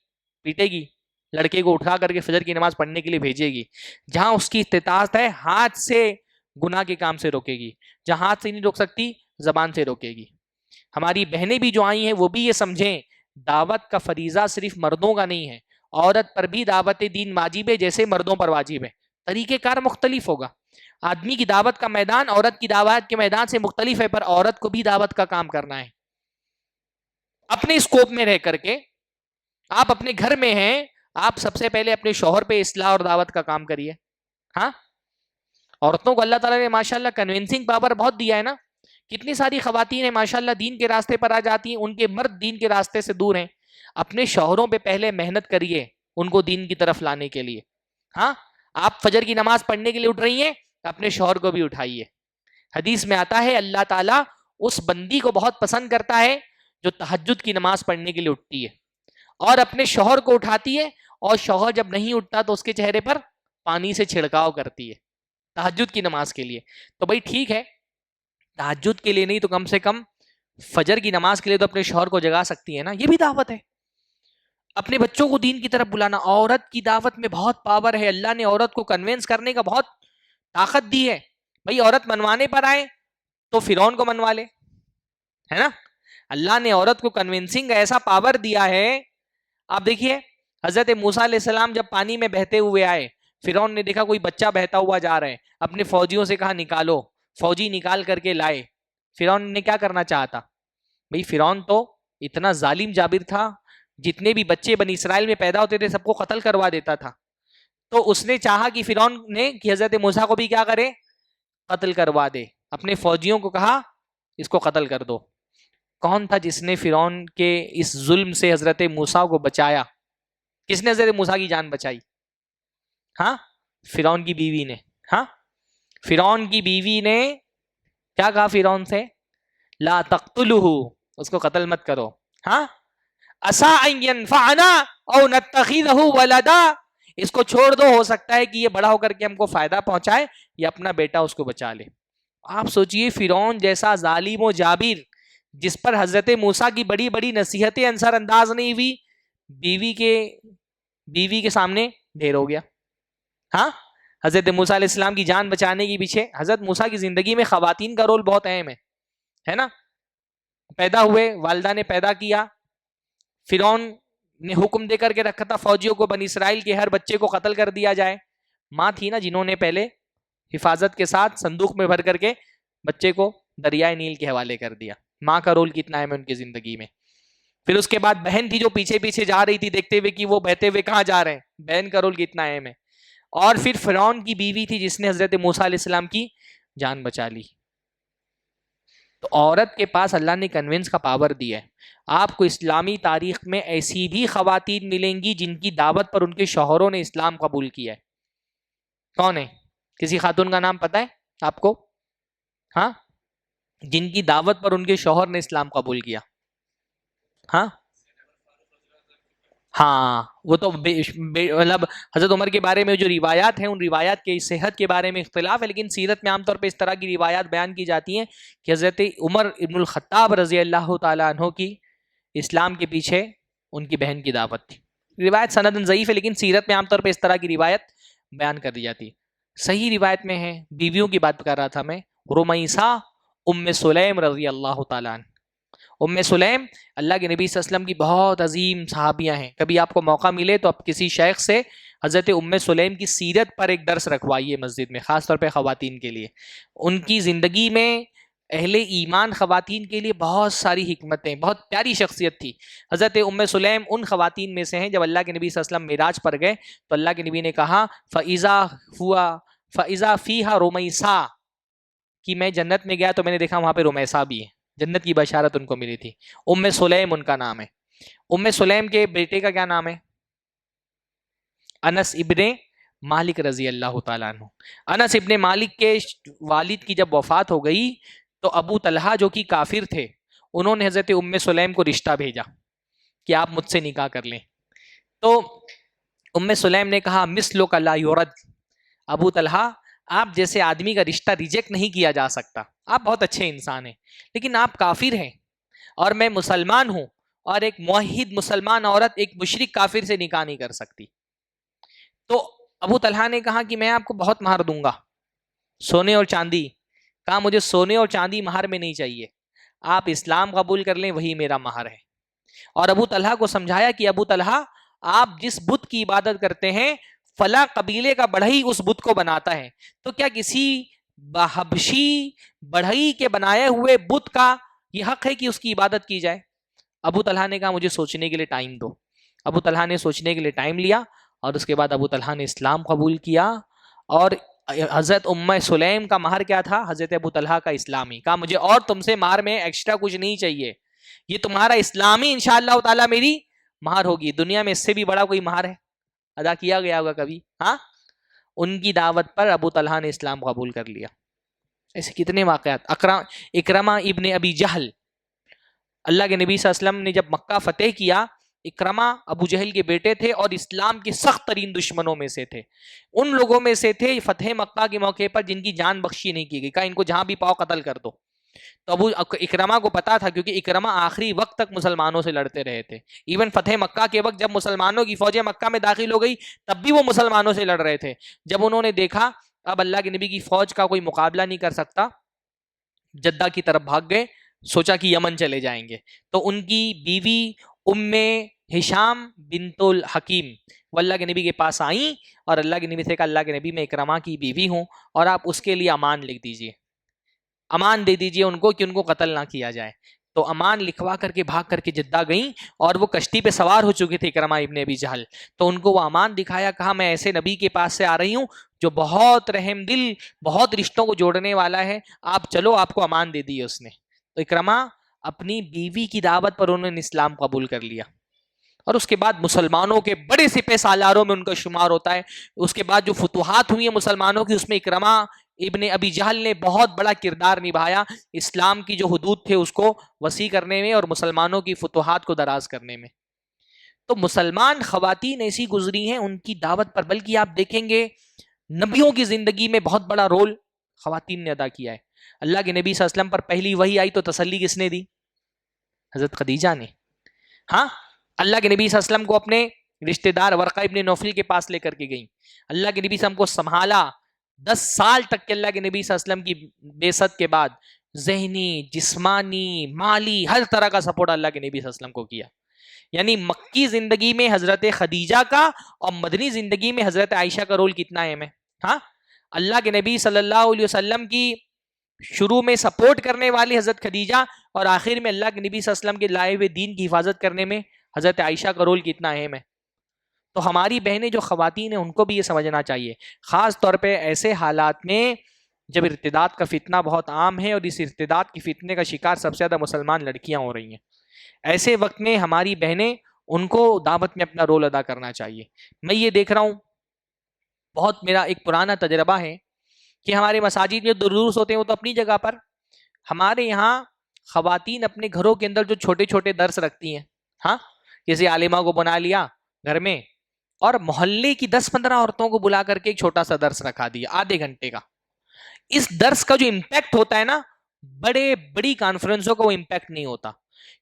پیٹے گی، لڑکے کو اٹھا کر کے فجر کی نماز پڑھنے کے لیے بھیجے گی. جہاں اس کی استطاعت ہے ہاتھ سے گناہ کے کام سے روکے گی، جہاں ہاتھ سے نہیں روک سکتی زبان سے روکے گی. ہماری بہنیں بھی جو آئی ہیں وہ بھی یہ سمجھیں دعوت کا فریضہ صرف مردوں کا نہیں ہے، عورت پر بھی دعوت دین واجب ہے جیسے مردوں پر واجب ہے. طریقہ کار مختلف ہوگا. آدمی کی دعوت کا میدان عورت کی دعوت کے میدان سے مختلف ہے، پر عورت کو بھی دعوت کا کام کرنا ہے اپنے اسکوپ میں رہ کر کے. آپ اپنے گھر میں ہیں، آپ سب سے پہلے اپنے شوہر پہ اصلاح اور دعوت کا کام کریے. ہاں، عورتوں کو اللہ تعالیٰ نے ماشاءاللہ کنونسنگ پاور بہت دیا ہے نا. کتنی ساری خواتین ہیں ماشاءاللہ دین کے راستے پر آ جاتی ہیں، ان کے مرد دین کے راستے سے دور ہیں. اپنے شوہروں پہ پہلے محنت کریے ان کو دین کی طرف لانے کے لیے. ہاں، آپ فجر کی نماز پڑھنے کے لیے اٹھ رہی ہیں، اپنے شوہر کو بھی اٹھائیے. حدیث میں آتا ہے اللہ تعالیٰ اس بندی کو بہت پسند کرتا ہے جو تہجد کی نماز پڑھنے کے لیے اٹھتی ہے اور اپنے شوہر کو اٹھاتی ہے، اور شوہر جب نہیں اٹھتا تو اس کے چہرے پر پانی سے چھڑکاؤ کرتی ہے تہجد کی نماز کے لیے. تو بھائی ٹھیک ہے، تہجد کے لیے نہیں تو کم سے کم فجر کی نماز کے لیے تو اپنے شوہر کو جگا سکتی ہے نا، یہ بھی دعوت ہے. اپنے بچوں کو دین کی طرف بلانا، عورت کی دعوت میں بہت پاور ہے. اللہ نے عورت کو کنونس کرنے کا بہت طاقت دی ہے. بھائی عورت منوانے پر آئے تو فرعون کو منوا لے، ہے نا. اللہ نے عورت کو کنونسنگ ایسا پاور دیا ہے. آپ دیکھیے حضرت موسیٰ علیہ السلام جب پانی میں بہتے ہوئے آئے، فرعون نے دیکھا کوئی بچہ بہتا ہوا جا رہا ہے، اپنے فوجیوں سے کہا نکالو، فوجی نکال کر کے لائے. فرعون نے کیا کرنا چاہتا؟ بھئی فرعون تو اتنا ظالم جابر تھا، جتنے بھی بچے بنی اسرائیل میں پیدا ہوتے تھے سب کو قتل کروا دیتا تھا. تو اس نے چاہا کہ فرعون نے کہ حضرت موسیٰ کو بھی کیا کرے، قتل کروا دے. اپنے فوجیوں کو کہا اس کو قتل کر دو. کون تھا جس نے فرعون کے اس ظلم سے حضرت موسیٰ کو بچایا؟ کس نے حضرت موسیٰ کی جان بچائی؟ ہاں، فرعون کی بیوی نے. ہاں، فرعون کی بیوی نے کیا کہا فرعون سے؟ لا تقتلہ، اس کو قتل مت کرو. ہاں، عسیٰ ان ینفعنا او نتخذہ ولدا، اس کو چھوڑ دو، ہو سکتا ہے کہ یہ بڑا ہو کر کے ہم کو فائدہ پہنچائے یا اپنا بیٹا اس کو بچا لے. آپ سوچئے فرعون جیسا ظالم و جابر جس پر حضرت موسیٰ کی بڑی بڑی نصیحتیں انصر انداز نہیں ہوئی، بیوی کے سامنے ڈھیر ہو گیا. ہاں، حضرت موسیٰ علیہ السلام کی جان بچانے کے پیچھے حضرت موسیٰ کی زندگی میں خواتین کا رول بہت اہم ہے نا. پیدا ہوئے، والدہ نے پیدا کیا، فرعون نے حکم دے کر کے رکھا تھا فوجیوں کو بنی اسرائیل کے ہر بچے کو قتل کر دیا جائے. ماں تھی نا جنہوں نے پہلے حفاظت کے ساتھ صندوق میں بھر کر کے بچے کو دریائے نیل کے حوالے کر دیا. ماں کا رول کتنا اہم ہے ان کی زندگی میں. پھر اس کے بعد بہن تھی جو پیچھے پیچھے جا رہی تھی دیکھتے ہوئے کہ وہ بہتے ہوئے کہاں جا رہے ہیں، بہن کا رول کتنا اہم ہے. اور پھر فرعون کی بیوی تھی جس نے حضرت موسیٰ علیہ السلام کی جان بچا لی. تو عورت کے پاس اللہ نے کنونس کا پاور دیا ہے. آپ کو اسلامی تاریخ میں ایسی بھی خواتین ملیں گی جن کی دعوت پر ان کے شوہروں نے اسلام قبول کیا ہے. کون ہے؟ کسی خاتون کا نام پتہ ہے آپ کو؟ ہاں، جن کی دعوت پر ان کے شوہر نے اسلام قبول کیا. ہاں ہاں، وہ تو مطلب حضرت عمر کے بارے میں جو روایات ہیں ان روایات کے صحت کے بارے میں اختلاف ہے، لیکن سیرت میں عام طور پہ اس طرح کی روایات بیان کی جاتی ہیں کہ حضرت عمر ابن الخطاب رضی اللہ تعالیٰ عنہ کی اسلام کے پیچھے ان کی بہن کی دعوت تھی. روایت سندن ضعیف ہے لیکن سیرت میں عام طور پہ اس طرح کی روایت بیان کر دی جاتی ہے. صحیح روایت میں ہے، بیویوں کی بات کر رہا تھا میں، رمیثہ ام سلیم رضی اللہ تعالیٰ عنہ. ام سلیم اللہ کے نبی صلی اللہ علیہ وسلم کی بہت عظیم صحابیاں ہیں. کبھی آپ کو موقع ملے تو آپ کسی شیخ سے حضرت ام سلیم کی سیرت پر ایک درس رکھوائیے مسجد میں، خاص طور پہ خواتین کے لیے. ان کی زندگی میں اہل ایمان خواتین کے لیے بہت ساری حکمتیں، بہت پیاری شخصیت تھی. حضرت ام سلیم ان خواتین میں سے ہیں جب اللہ کے نبی صلی اللہ علیہ وسلم معراج پر گئے تو اللہ کے نبی نے کہا فَإِذَا فِيهَا رُمَيْسَا، کہ میں جنت میں گیا تو میں نے دیکھا وہاں پہ رمیسا بھی ہے. جنت کی بشارت ان کو ملی تھی. ام سلیم ان کا نام ہے. ام سلیم کے بیٹے کا کیا نام ہے؟ انس ابن مالک رضی اللہ تعالیٰ عنہ. انس ابن مالک کے والد کی جب وفات ہو گئی تو ابو طلحہ جو کہ کافر تھے انہوں نے حضرت ام سلیم کو رشتہ بھیجا کہ آپ مجھ سے نکاح کر لیں. تو ام سلیم نے کہا مثلک لا یرد، ابو طلحہ آپ جیسے آدمی کا رشتہ ریجیکٹ نہیں کیا جا سکتا، آپ بہت اچھے انسان ہیں، لیکن آپ کافر ہیں اور میں مسلمان ہوں، اور ایک موحد مسلمان عورت ایک مشرک کافر سے نکاح نہیں کر سکتی. تو ابو طلحہ نے کہا کہ میں آپ کو بہت مہر دوں گا، سونے اور چاندی. کہا مجھے سونے اور چاندی مہر میں نہیں چاہیے، آپ اسلام قبول کر لیں وہی میرا مہر ہے. اور ابو طلحہ کو سمجھایا کہ ابو طلحہ آپ جس بت کی عبادت کرتے ہیں فلاں قبیلے کا بڑھئی اس بت کو بناتا ہے، تو کیا کسی حبشی بڑھئی کے بنائے ہوئے بت کا یہ حق ہے کہ اس کی عبادت کی جائے؟ ابو طلحہ نے کہا مجھے سوچنے کے لیے ٹائم دو. ابو طلحہ نے سوچنے کے لیے ٹائم لیا اور اس کے بعد ابو طلحہ نے اسلام قبول کیا. اور حضرت ام سلیم کا مہر کیا تھا؟ حضرت ابو طلحہ کا اسلامی. کہا مجھے اور تم سے مہر میں ایکسٹرا کچھ نہیں چاہیے، یہ تمہارا اسلامی انشاءاللہ تعالی میری مہر ہوگی. دنیا میں اس سے بھی بڑا کوئی مہر ہے ادا کیا گیا ہوگا کبھی؟ ہاں، ان کی دعوت پر ابو طلحہ نے اسلام قبول کر لیا. ایسے کتنے واقعات. اکرمہ ابن ابی جہل، اللہ کے نبی صلی اللہ علیہ وسلم نے جب مکہ فتح کیا، اکرمہ ابو جہل کے بیٹے تھے اور اسلام کے سخت ترین دشمنوں میں سے تھے. ان لوگوں میں سے تھے فتح مکہ کے موقع پر جن کی جان بخشی نہیں کی گئی، کہا ان کو جہاں بھی پاؤ قتل کر دو. تو ابو اکرمہ کو پتا تھا، کیونکہ اکرمہ آخری وقت تک مسلمانوں سے لڑتے رہے تھے. ایون فتح مکہ کے وقت جب مسلمانوں کی فوجیں مکہ میں داخل ہو گئی تب بھی وہ مسلمانوں سے لڑ رہے تھے. جب انہوں نے دیکھا اب اللہ کے نبی کی فوج کا کوئی مقابلہ نہیں کر سکتا، جدہ کی طرف بھاگ گئے، سوچا کہ یمن چلے جائیں گے. تو ان کی بیوی ام ہشام بنت الحکیم وہ اللہ کے نبی کے پاس آئیں اور اللہ کے نبی سے کہا اللہ کے نبی میں اکرمہ کی بیوی ہوں اور آپ اس کے لیے امان لکھ دیجئے، امان دے دیجئے ان کو کہ ان کو قتل نہ کیا جائے. تو امان لکھوا کر کے بھاگ کر کے جدہ گئیں اور وہ کشتی پہ سوار ہو چکے تھے اکرمہ ابن ابی جہل. تو ان کو وہ امان دکھایا، کہا میں ایسے نبی کے پاس سے آ رہی ہوں جو بہت رحم دل، بہت رشتوں کو جوڑنے والا ہے، آپ چلو، آپ کو امان دے دی اس نے. تو اکرمہ اپنی بیوی کی دعوت پر انہوں نے اسلام قبول کر لیا اور اس کے بعد مسلمانوں کے بڑے سپہ سالاروں میں ان کا شمار ہوتا ہے. اس کے بعد جو فتوحات ہوئی ہیں مسلمانوں کی، اس میں اکرمہ ابن ابی جہل نے بہت بڑا کردار نبھایا اسلام کی جو حدود تھے اس کو وسیع کرنے میں اور مسلمانوں کی فتوحات کو دراز کرنے میں. تو مسلمان خواتین ایسی گزری ہیں ان کی دعوت پر، بلکہ آپ دیکھیں گے نبیوں کی زندگی میں بہت بڑا رول خواتین نے ادا کیا ہے. اللہ کے نبی صلی اللہ علیہ وسلم پر پہلی وحی آئی تو تسلی کس نے دی؟ حضرت خدیجہ نے. ہاں، اللہ کے نبی صلی اللہ علیہ وسلم کو اپنے رشتہ دار ورقہ ابن نوفل کے پاس لے کر کے گئیں. اللہ کے نبی صلی اللہ علیہ وسلم کو سنبھالا 10 سال تک کے. اللہ کے نبی صلی اللہ علیہ وسلم کی بعثت کے بعد ذہنی، جسمانی، مالی، ہر طرح کا سپورٹ اللہ کے نبی صلی اللہ علیہ وسلم کو کیا. یعنی مکی زندگی میں حضرت خدیجہ کا اور مدنی زندگی میں حضرت عائشہ کا رول کتنا اہم ہے. ہاں، اللہ کے نبی صلی اللہ علیہ وسلم کی شروع میں سپورٹ کرنے والی حضرت خدیجہ اور آخر میں اللہ کے نبی صلی اللہ علیہ وسلم کے لائے ہوئے دین کی حفاظت کرنے میں حضرت عائشہ کا رول کتنا اہم ہے. تو ہماری بہنیں جو خواتین ہیں ان کو بھی یہ سمجھنا چاہیے، خاص طور پہ ایسے حالات میں جب ارتداد کا فتنہ بہت عام ہے اور اس ارتداد کی فتنے کا شکار سب سے زیادہ مسلمان لڑکیاں ہو رہی ہیں. ایسے وقت میں ہماری بہنیں ان کو دعوت میں اپنا رول ادا کرنا چاہیے. میں یہ دیکھ رہا ہوں، بہت میرا ایک پرانا تجربہ ہے کہ ہمارے مساجد میں دروس ہوتے ہیں وہ تو اپنی جگہ پر، ہمارے یہاں خواتین اپنے گھروں کے اندر جو چھوٹے چھوٹے درس رکھتی ہیں، ہاں، جیسے عالمہ کو بنا لیا گھر میں اور محلے کی 10-15 عورتوں کو بلا کر کے ایک چھوٹا سا درس رکھا دیا آدھے گھنٹے کا. اس درس کا جو امپیکٹ ہوتا ہے نا، بڑی کانفرنسوں کا وہ امپیکٹ نہیں ہوتا،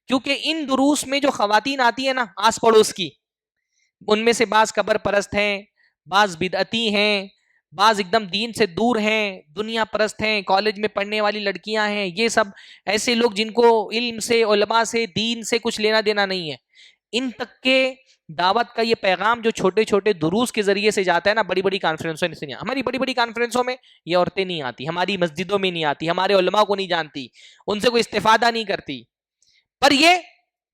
کیونکہ ان دروس میں جو خواتین آتی ہیں نا آس پڑوس کی، ان میں سے بعض قبر پرست ہیں، بعض بدعتی ہیں، بعض ایک دم دین سے دور ہیں، دنیا پرست ہیں، کالج میں پڑھنے والی لڑکیاں ہیں، یہ سب ایسے لوگ جن کو علم سے، علماء سے، دین سے کچھ لینا دینا نہیں ہے. ان تک کے دعوت کا یہ پیغام جو چھوٹے چھوٹے دروس کے ذریعے سے جاتا ہے نا، بڑی بڑی کانفرنسوں سے نہیں. ہماری بڑی بڑی کانفرنسوں میں یہ عورتیں نہیں آتی، ہماری مسجدوں میں نہیں آتی، ہمارے علماء کو نہیں جانتی، ان سے کوئی استفادہ نہیں کرتی. پر یہ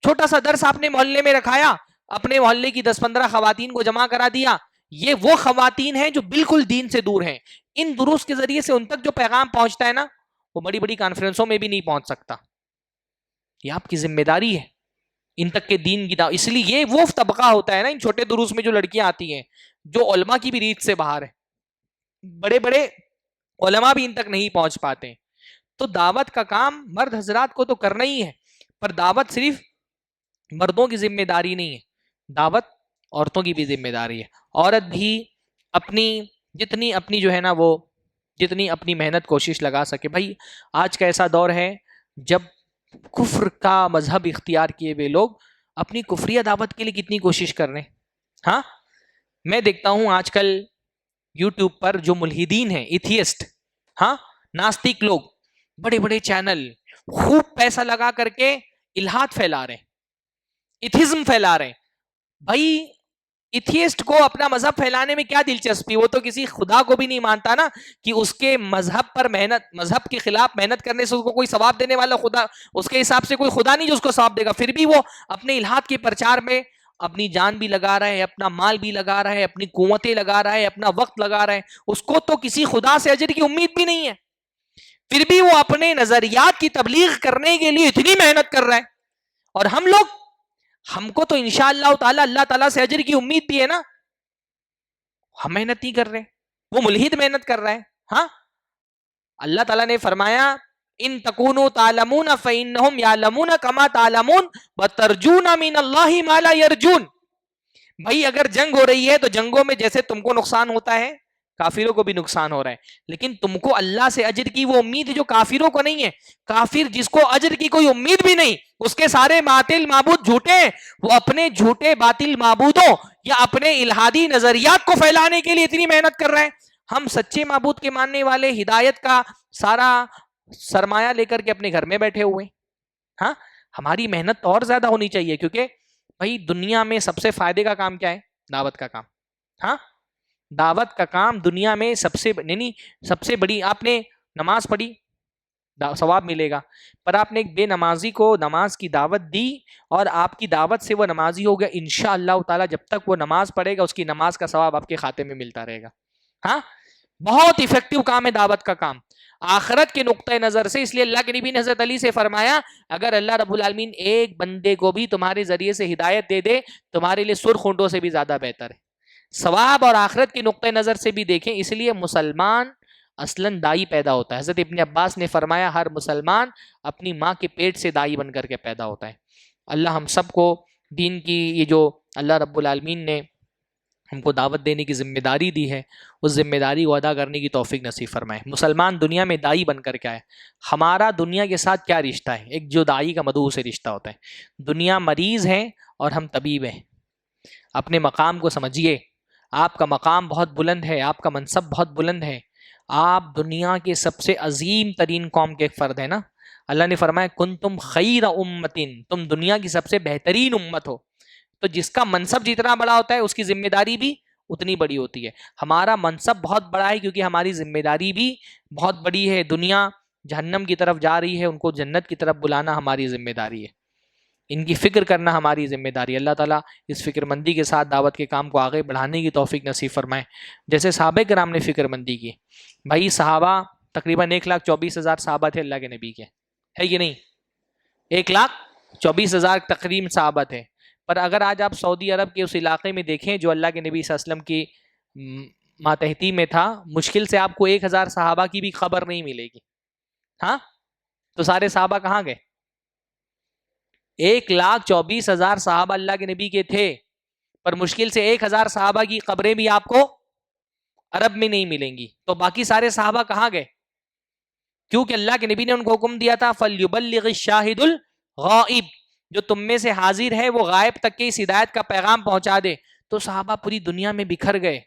چھوٹا سا درس آپ نے محلے میں رکھایا، اپنے محلے کی 10-15 خواتین کو جمع کرا دیا، یہ وہ خواتین ہیں جو بالکل دین سے دور ہیں. ان دروس کے ذریعے سے ان تک جو پیغام پہنچتا ہے نا، وہ بڑی بڑی کانفرنسوں میں بھی نہیں پہنچ سکتا. یہ آپ کی ذمہ داری ہے ان تک کے دین کی دعوت. اس لیے یہ وہ طبقہ ہوتا ہے نا ان چھوٹے دروس میں جو لڑکیاں آتی ہیں، جو علماء کی بھی ریت سے باہر ہے، بڑے بڑے علماء بھی ان تک نہیں پہنچ پاتے. تو دعوت کا کام مرد حضرات کو تو کرنا ہی ہے، پر دعوت صرف مردوں کی ذمہ داری نہیں ہے، دعوت عورتوں کی بھی ذمہ داری ہے. عورت بھی اپنی جتنی اپنی جو ہے نا وہ جتنی اپنی محنت کوشش لگا سکے. بھائی آج کا ایسا دور ہے جب کفر کا مذہب اختیار کیے ہوئے لوگ اپنی کفریہ دعوت کے لیے کتنی کوشش کر رہے ہیں. ہاں میں دیکھتا ہوں آج کل یوٹیوب پر جو ملحدین ہیں، ایتھیسٹ، ہاں ناستک لوگ، بڑے بڑے چینل خوب پیسہ لگا کر کے الہاد پھیلا رہے ہیں، ایتھیزم پھیلا رہے ہیں. بھائی ایتھیسٹ کو اپنا مذہب پھیلانے میں کیا دلچسپی؟ وہ تو کسی خدا کو بھی نہیں مانتا نا کہ اس کے مذہب پر مذہب کے خلاف محنت کرنے سے اس کو کوئی ثواب دینے والا خدا، اس کے حساب سے کوئی خدا نہیں جو اس کو ثواب دے گا. پھر بھی وہ اپنے الہاد کے پرچار میں اپنی جان بھی لگا رہا ہے، اپنا مال بھی لگا رہا ہے، اپنی قوتیں لگا رہا ہے، اپنا وقت لگا رہا ہے. اس کو تو کسی خدا سے اجر کی امید بھی نہیں ہے، پھر بھی وہ اپنے نظریات کی تبلیغ کرنے کے لیے اتنی محنت کر رہا ہے. اور ہم کو تو انشاءاللہ تعالی اللہ تعالیٰ سے اجر کی امید بھی ہے نا، ہم محنت نہیں کر رہے، وہ ملحد محنت کر رہا ہے. ہاں اللہ تعالیٰ نے فرمایا ان تکونوا تعلمون فانہم یعلمون کما تعلمون وترجون من اللہ ما لا یرجون. بھائی اگر جنگ ہو رہی ہے تو جنگوں میں جیسے تم کو نقصان ہوتا ہے کافروں کو بھی نقصان ہو رہا ہے، لیکن تم کو اللہ سے اجر کی وہ امید جو کافروں کو نہیں ہے. کافر جس کو اجر کی کوئی امید بھی نہیں، اس کے سارے باطل معبود جھوٹے ہیں، وہ اپنے جھوٹے باطل معبودوں یا اپنے الہادی نظریات کو پھیلانے کے لیے اتنی محنت کر رہے ہیں. ہم سچے معبود کے ماننے والے ہدایت کا سارا سرمایہ لے کر کے اپنے گھر میں بیٹھے ہوئے. ہاں ہماری محنت اور زیادہ ہونی چاہیے، کیونکہ بھائی دنیا میں سب سے فائدے کا کام کیا ہے؟ دعوت کا کام. ہاں دعوت کا کام دنیا میں سب سے بڑی. آپ نے نماز پڑھی ثواب ملے گا، پر آپ نے ایک بے نمازی کو نماز کی دعوت دی اور آپ کی دعوت سے وہ نمازی ہو گیا، انشاءاللہ تعالی جب تک وہ نماز پڑھے گا اس کی نماز کا ثواب آپ کے کھاتے میں ملتا رہے گا. ہاں بہت ایفیکٹو کام ہے دعوت کا کام آخرت کے نقطۂ نظر سے. اس لیے اللہ کے نبی نے حضرت علی سے فرمایا اگر اللہ رب العالمین ایک بندے کو بھی تمہارے ذریعے سے ہدایت دے دے تمہارے لیے سرخ اونٹوں سے بھی زیادہ بہتر ہے. ثواب اور آخرت کے نقطۂ نظر سے بھی دیکھیں، اس لیے مسلمان اصلاً دائی پیدا ہوتا ہے. حضرت ابن عباس نے فرمایا ہر مسلمان اپنی ماں کے پیٹ سے دائی بن کر کے پیدا ہوتا ہے. اللہ ہم سب کو دین کی یہ جو اللہ رب العالمین نے ہم کو دعوت دینے کی ذمہ داری دی ہے اس ذمہ داری کو ادا کرنے کی توفیق نصیب فرمائے. مسلمان دنیا میں دائی بن کر کے آئے. ہمارا دنیا کے ساتھ کیا رشتہ ہے؟ ایک جو دائی کا مدعو سے رشتہ ہوتا ہے. دنیا مریض ہے اور ہم طبیب ہیں. اپنے مقام کو سمجھیے، آپ کا مقام بہت بلند ہے، آپ کا منصب بہت بلند ہے، آپ دنیا کے سب سے عظیم ترین قوم کے ایک فرد ہیں نا. اللہ نے فرمایا کنتم خیر امتن، تم دنیا کی سب سے بہترین امت ہو. تو جس کا منصب جتنا بڑا ہوتا ہے اس کی ذمہ داری بھی اتنی بڑی ہوتی ہے. ہمارا منصب بہت بڑا ہے کیونکہ ہماری ذمہ داری بھی بہت بڑی ہے. دنیا جہنم کی طرف جا رہی ہے، ان کو جنت کی طرف بلانا ہماری ذمہ داری ہے، ان کی فکر کرنا ہماری ذمہ داری. اللہ تعالیٰ اس فکر مندی کے ساتھ دعوت کے کام کو آگے بڑھانے کی توفیق نصیب فرمائے جیسے صحابہ کرام نے فکر مندی کی. بھائی صحابہ تقریباً 1,24,000 صحابہ تھے اللہ کے نبی کے، ہے کہ نہیں؟ 1,24,000 تقریباً صحابہ تھے. پر اگر آج آپ سعودی عرب کے اس علاقے میں دیکھیں جو اللہ کے نبی صلی اللہ علیہ وسلم کی ماتحتی میں تھا، مشکل سے آپ کو 1,000 صحابہ کی بھی خبر نہیں ملے گی. ہاں تو سارے صحابہ کہاں گئے؟ 1,24,000 صحابہ اللہ کے نبی کے تھے، پر مشکل سے 1,000 صحابہ کی قبریں بھی آپ کو عرب میں نہیں ملیں گی. تو باقی سارے صحابہ کہاں گئے؟ کیونکہ اللہ کے نبی نے ان کو حکم دیا تھا فَلْيُبَلِّغِ الشَّاهِدُ الْغَائِبُ، جو تم میں سے حاضر ہے وہ غائب تک کے اس ہدایت کا پیغام پہنچا دے. تو صحابہ پوری دنیا میں بکھر گئے،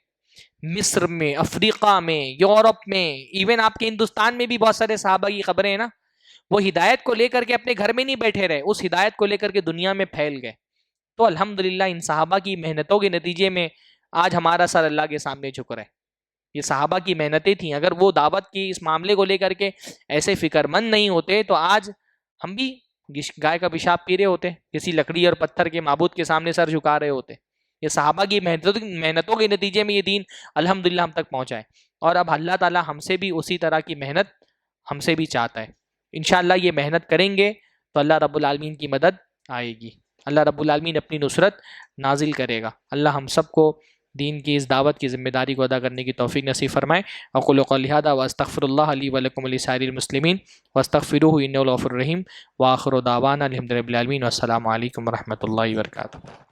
مصر میں، افریقہ میں، یورپ میں، ایون آپ کے ہندوستان میں بھی بہت سارے صحابہ کی خبریں ہیں نا. وہ ہدایت کو لے کر کے اپنے گھر میں نہیں بیٹھے رہے، اس ہدایت کو لے کر کے دنیا میں پھیل گئے. تو الحمدللہ ان صحابہ کی محنتوں کے نتیجے میں آج ہمارا سر اللہ کے سامنے جھک رہا ہے. یہ صحابہ کی محنتیں تھیں. اگر وہ دعوت کی اس معاملے کو لے کر کے ایسے فکر مند نہیں ہوتے تو آج ہم بھی گائے کا پیشاب پی رہے ہوتے، کسی لکڑی اور پتھر کے معبود کے سامنے سر جھکا رہے ہوتے. یہ صحابہ کی محنتوں کے نتیجے میں یہ دین الحمدللہ ہم تک پہنچا ہے. اور اب اللہ تعالی ہم سے بھی اسی طرح کی محنت ہم سے بھی چاہتا ہے. انشاءاللہ یہ محنت کریں گے تو اللہ رب العالمین کی مدد آئے گی، اللہ رب العالمین اپنی نصرت نازل کرے گا. اللہ ہم سب کو دین کی اس دعوت کی ذمہ داری کو ادا کرنے کی توفیق نصیب فرمائے۔ اقول قولی ھذا واستغفر اللہ لی ولکم ولسائر المسلمین واستغفروہ انہ الغفور الرحیم، وآخر دعوانا الحمد للہ رب العالمین، والسلام علیکم ورحمۃ اللہ وبرکاتہ۔